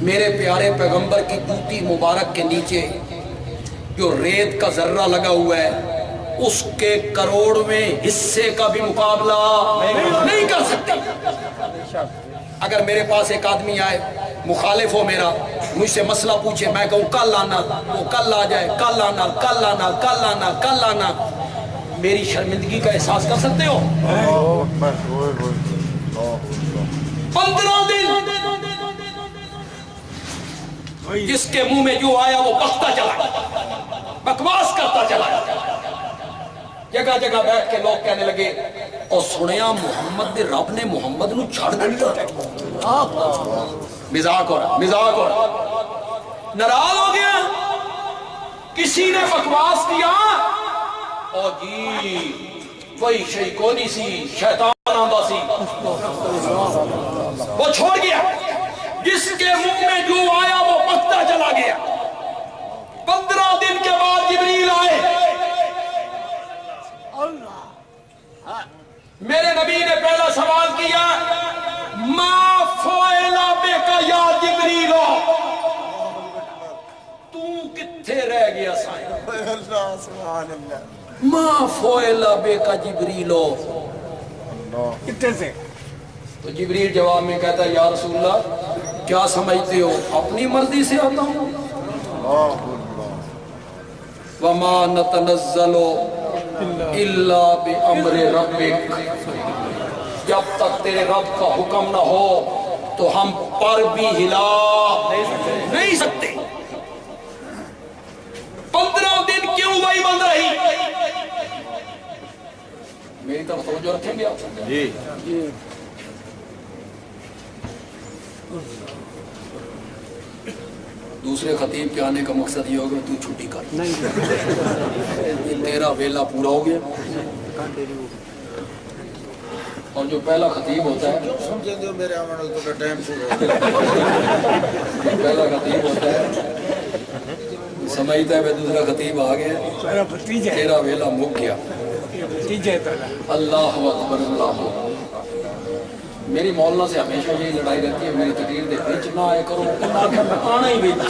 میرے پیارے پیغمبر کی جوتی مبارک کے نیچے جو ریت کا ذرہ لگا ہوا ہے، اس کے کروڑویں حصے کا بھی مقابلہ نہیں کر سکتے۔ اگر میرے پاس ایک آدمی آئے، مخالف ہو میرا، مجھ سے مسئلہ پوچھے، میں کہوں کل آنا، وہ کل آ جائے، کل آنا، کل آنا، کل آنا، کل آنا، میری شرمندگی کا احساس کر سکتے ہو؟ 15 دن جس کے منہ میں جو آیا وہ بکتا چلا، بکواس کرتا چلا، جگہ جگہ بیٹھ کے لوگ کہنے لگے اور سنیا محمد دے رب نے محمد نو چھڑ دیتا. مزاق ہو رہا ناراض ہو گیا. کسی نے بکواس کیا اور جی وہی شئی کو نہیں سی شیطان آندا سی وہ چھوڑ گیا. جس کے منہ میں جو آیا وہ پکتا چلا گیا. 15 دن کے بعد جبریل آئے. میرے نبی نے پہلا سوال کیا ما فعل بک یا جبریل تو کتھے رہ گیا سائیں. اللہ سبحان اللہ. ما فعل بک جبریل کتنے سے تو جبریل جواب میں کہتا ہے یا رسول اللہ کیا سمجھتے ہو اپنی مرضی سے آتا ہوں. وما نتنزل الا بامر ربک جب تک تیرے رب کا حکم نہ ہو تو ہم پر بھی ہلا نہیں سکتے. 15 دن کیوں وہی بند رہی. میری طرف توجہ رکھیں گے آپ. جی دوسرے خطیب کے آنے کا مقصد یہ ہوگا تو چھٹی کر تیرا ویلا پورا ہو گیا. اور جو پہلا خطیب ہوتا ہے سمجھیں دو میرے آمن کو ٹائم پورا پہلا خطیب ہوتا ہے سمجھتا ہے میں دوسرا خطیب آ گیا میرا بھتیجا ہے. تیرا ویلا مک گیا. بھتیجا ہے تیرا. اللہ اکبر اللہ اکبر. میری مولانا سے ہمیشہ یہی لڑائی رہتی ہے میری تقریر دے بیچ نہ آئے کرو آنا ہی بیچ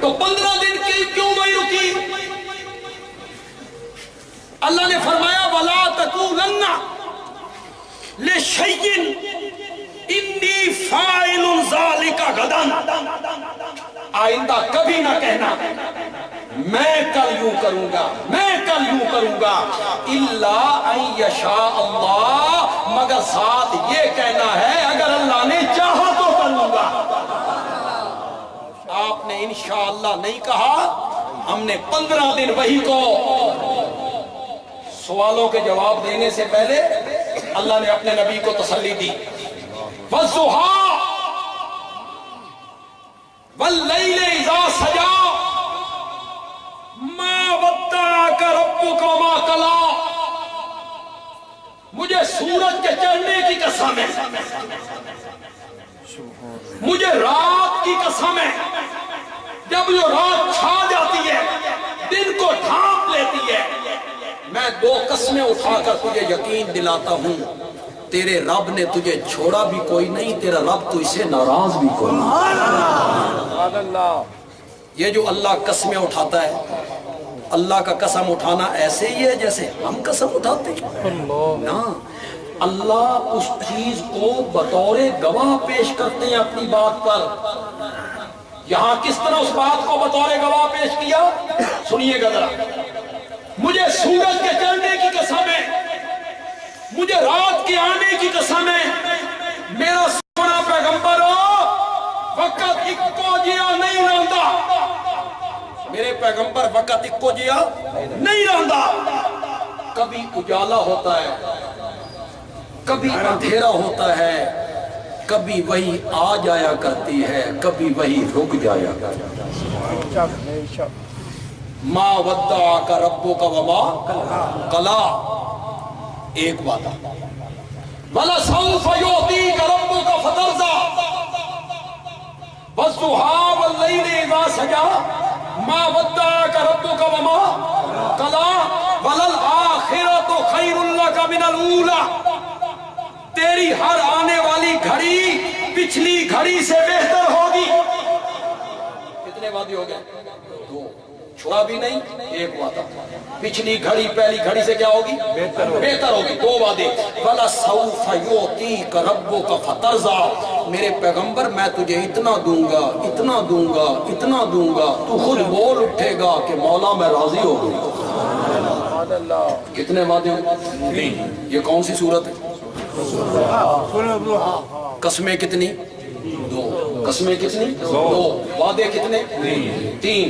تو 15 دن کی کیوں نہیں رکی. اللہ نے فرمایا وَلَا تَقُولَنَّ لِشَيْءٍ إِنِّي فَاعِلٌ ذَلِكَ غَدًا. آئندہ کبھی نہ کہنا میں کل یوں کروں گا الا ان یشاء اللہ مگر ساتھ یہ کہنا ہے اگر اللہ نے چاہا تو کروں گا. آپ نے انشاءاللہ نہیں کہا. ہم نے 15 دن وہی کو سوالوں کے جواب دینے سے پہلے اللہ نے اپنے نبی کو تسلی دی. والضحیٰ واللیل اذا سجا ما ودعک ربک وما قلی. مجھے سورج کے چڑھنے کی قسم ہے مجھے رات کی قسم ہے جب جو رات چھا جاتی ہے دن کو ڈھانپ لیتی ہے میں 2 قسمیں اٹھا کر تجھے یقین دلاتا ہوں تیرے رب نے تجھے چھوڑا بھی کوئی نہیں تیرا رب تو اسے ناراض بھی کوئی نہیں. یہ جو اللہ قسمیں اٹھاتا ہے اللہ کا قسم اٹھانا ایسے ہی ہے جیسے ہم قسم اٹھاتے ہیں. اللہ اس چیز کو بطور گواہ پیش کرتے ہیں اپنی بات پر. یہاں کس طرح اس بات کو بطور گواہ پیش کیا سنیے گا ذرا. مجھے سورج کے چڑھنے کی قسم ہے مجھے رات کے آنے کی قسم ہے میرا سونا پیغمبر وقت اکو جیا نہیں رہندا. میرے پیغمبر وقت اکو جیا نہیں رہندا. کبھی اجالا ہوتا ہے کبھی اندھیرا ہوتا ہے کبھی وہی آ جایا کرتی ہے کبھی وہی رک جایا کرتی ہے. ما ودعک ربک وما قلی. ایک وعدہ وَلَسَوْفَ يُعْطِيكَ رَبُّكَ فَتَرْضَىٰ وَالضُّحَىٰ وَاللَّيْلِ إِذَا سَجَىٰ مَا وَدَّعَكَ رَبُّكَ وَمَا قَلَىٰ وَلَلْآخِرَةُ خَيْرٌ لَكَ مِنَ الْأُولَىٰ. تیری ہر آنے والی گھڑی پچھلی گھڑی سے بہتر ہوگی. کتنے وعدے ہو گئے 2. چھوڑا بھی نہیں ایک وعدہ. پچھلی گھڑی پہلی گھڑی سے کیا ہوگی بہتر ہوگی. 2 وعدے. وَلَسَوْفَ يُعْطِيكَ رَبُّكَ فَتَرْضَىٰ. میرے پیغمبر میں تجھے اتنا دوں گا اتنا دوں گا اتنا دوں گا تو خود بول اٹھے گا کہ مولا میں راضی ہو گئی. کتنے وعدے ہوئے؟ یہ کون سی صورت ہے؟ قسمیں کتنی 2. قسمیں کتنی؟ دو. وعدے کتنے؟ تین.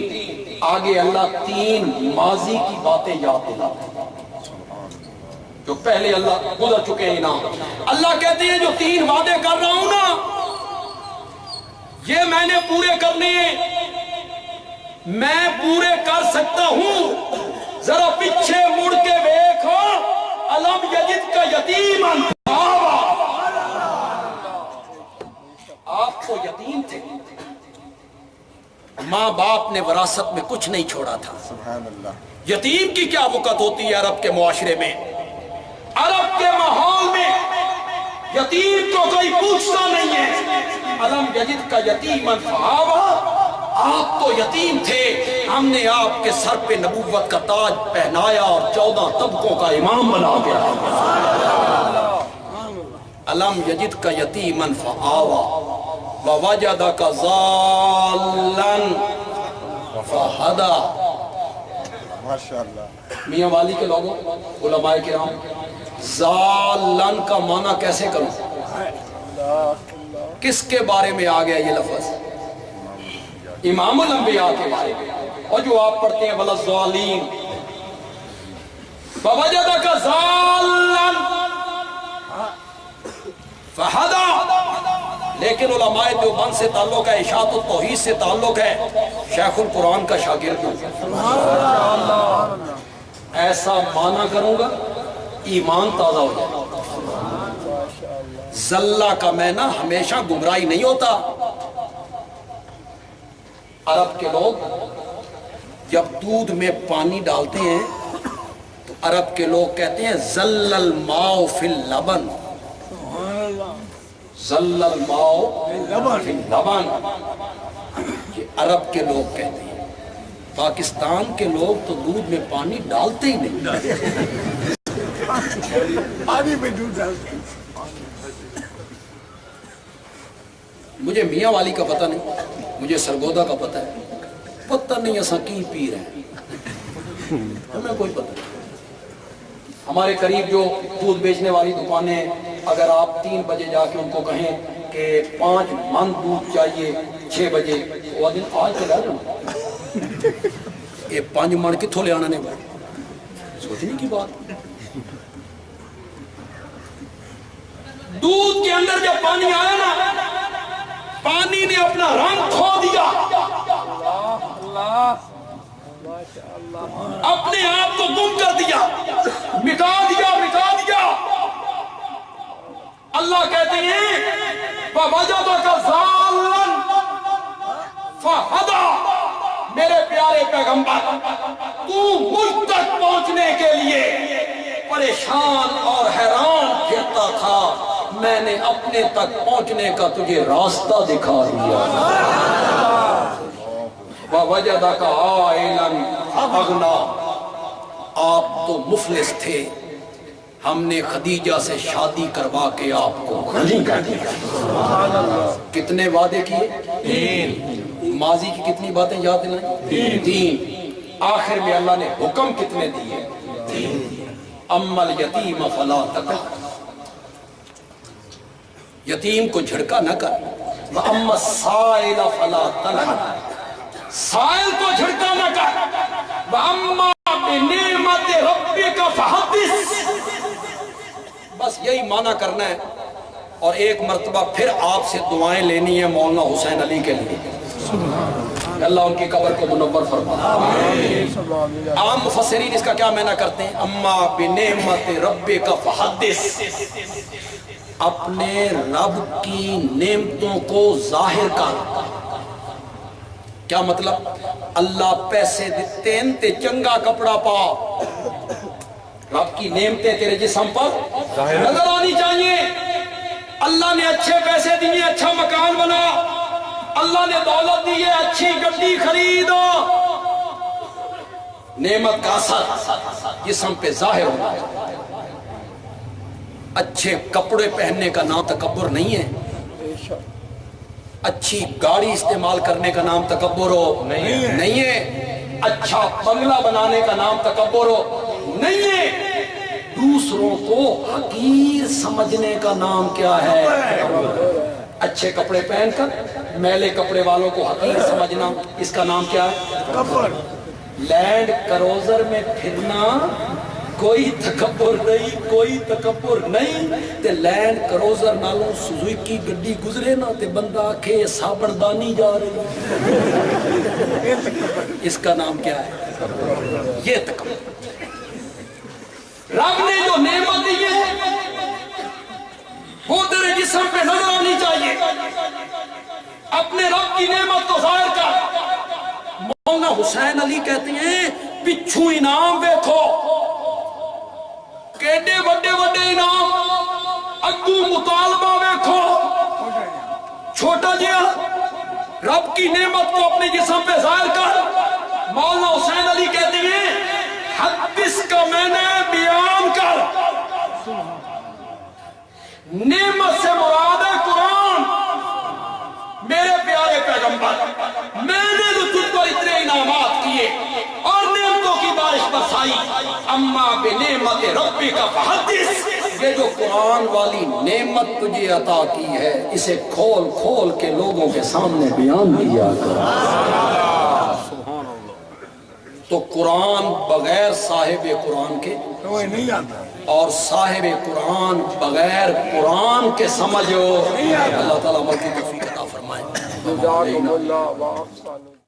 آگے اللہ تین ماضی کی باتیں یاد دلاتے ہیں جو پہلے اللہ گزر چکے ہیں. انعام اللہ کہتے ہیں جو تین وعدے کر رہا ہوں نا یہ میں نے پورے کرنے ہیں. میں پورے کر سکتا ہوں. ذرا پیچھے مڑ کے دیکھو. الم یجد کا یتیما فآویٰ. آپ کو یتیم تھے. ماں باپ نے وراثت میں کچھ نہیں چھوڑا تھا. سبحان اللہ. یتیم کی کیا وقت ہوتی ہے عرب کے معاشرے میں؟ عرب کے ماحول میں یتیم کو کوئی پوچھتا نہیں ہے. الم یجد کا یتیما فآویٰ. آپ تو یتیم تھے. ہم نے آپ کے سر پہ نبوت کا تاج پہنایا اور 14 طبقوں کا امام بنا دیا. الم یجد کا یتیما فآویٰ ووجدک ضالا فہدی. ماشاءاللہ. میاں والی کے لوگوں علماء کرام ضالن کا معنی کیسے کروں؟ کس کے بارے میں آ گیا یہ لفظ؟ امام الانبیاء کے بارے میں. اور جو آپ پڑھتے ہیں وَلَضَّالِينَ وَوَجَدَكَ ضَالًّا فَهَدَى. لیکن علماء دیوبند سے تعلق ہے, اشاعت التوحید سے تعلق ہے, شیخ القرآن کا شاگرد ہوں. ایسا معنی کروں گا ایمان تازہ ہو جائے. زلہ کا معنی ہمیشہ گمراہی نہیں ہوتا. عرب کے لوگ جب دودھ میں پانی ڈالتے ہیں تو عرب کے لوگ کہتے ہیں زل الماء فی اللبن. زل الماء فی اللبن یہ عرب کے لوگ کہتے ہیں. پاکستان کے لوگ تو دودھ میں پانی ڈالتے ہی نہیں. پانی میں دودھ ڈالتے. مجھے میاں والی کا پتہ نہیں, مجھے سرگودا کا پتہ ہے. پتہ نہیں ایسا کی پی رہے ہیں, ہمیں کوئی پتہ نہیں. ہمارے قریب جو دودھ بیچنے والی دکانیں, اگر آپ 3 بجے جا کے ان کو کہیں کہ 5 من دودھ چاہیے 6 بجے, وہ دن آج چلا جاؤں یہ 5 من کتھوں لے آنا نہیں بھائی, سوچنے کی بات. دودھ کے اندر جب پانی آیا نا, پانی نے اپنا رنگ کھو دیا, اپنے آپ کو گم کر دیا, مٹا دیا. اللہ کہتے ہیں وَوَجَدَكَ ضَالًّا فَهَدَى. میرے پیارے پیغمبر, تو مجھ تک پہنچنے کے لیے پریشان اور حیران پھرتا تھا, میں نے اپنے تک پہنچنے کا تجھے راستہ دکھا دیا. وَوَجَدَكَ عَائِلًا أَغْنَى. آپ تو مفلس تھے, ہم نے خدیجہ سے شادی کروا کے آپ کو غنی کر دیا. کتنے وعدے کیے؟ 3. ماضی کی کتنی باتیں یاد دلائیں؟ 3. آخر میں اللہ نے حکم کتنے دیے؟ 3. اما الیتیم فلا تقہر. یتیم کو جھڑکا نہ کر. وَأَمَّا السَّائِلَ فَلَا تَنْهَرْ. سائل کو جھڑکا نہ کر. وَأَمَّا بِنِعْمَتِ رَبِّكَ فَحَدِّثْ. بس یہی معنی کرنا ہے. اور ایک مرتبہ پھر آپ سے دعائیں لینی ہیں مولانا حسین علی کے لیے. اللہ ان کی قبر کو منور فرما. عام مفسرین اس کا کیا معنی کرتے ہیں؟ اما بنعمت ربک فحدث. اپنے رب کی نعمتوں کو ظاہر کر. کیا مطلب؟ اللہ پیسے دیتے ہیں تے چنگا کپڑا پا. رب کی نعمتیں تیرے جسم پر نظر آنی چاہیے. اللہ نے اچھے پیسے دیے, اچھا مکان بنا. اللہ نے دولت دی ہے, اچھی گڈی خریدو. نعمت کا اثر جسم پہ ظاہر ہونا ہے. اچھے کپڑے پہننے کا نام تکبر نہیں ہے. اچھی گاڑی استعمال کرنے کا نام تکبر ہو نہیں ہے. اچھا بنگلہ بنانے کا نام تکبر ہو نہیں ہے. دوسروں کو حقیر سمجھنے کا نام کیا ہے؟ اچھے کپڑے پہن کر میلے کپڑے والوں کو حقیر سمجھنا، اس کا نام کیا ہے؟ کپڑ لینڈ کروزر میں پھرنا کوئی تکبر نہیں، کوئی تکبر نہیں۔ تے لینڈ کروزر نالوں سوزوکی گڈی گزرے نا تے بندہ آکھے صابن دانی جا رہی، اس کا نام کیا ہے؟ یہ تکبر۔ رب نے جو نعمت دی ہے وہ تیرے جسم پہ نظر آنی چاہیے۔ اپنے رب کی نعمت کو ظاہر کر۔ مولانا حسین علی کہتے ہیں پچھو انعام دیکھو، کیڈے بڑے بڑے انعام، اگو مطالبہ دیکھو چھوٹا جیا۔ رب کی نعمت کو اپنے جسم پہ ظاہر کر۔ مولانا حسین علی کہتے ہیں حدیث کا میں نے بیان کر، نعمت سے مراد ہے قرآن، میرے پیارے پیغمبر، میں نے تو تجھ کو اتنے انعامات کیے اور نعمتوں کی بارش برسائی، اما بنعمت ربک فحدث، یہ جو قرآن والی نعمت تجھے عطا کی ہے اسے کھول کھول کے لوگوں کے سامنے بیان کیا کر۔ تو قرآن بغیر صاحب قرآن کے تو یہ نہیں آتا، اور صاحب قرآن بغیر قرآن کے سمجھو۔ اللہ تعالیٰ عمل کی توفیق عطا فرمائے۔ جزاکم اللہ و احسن۔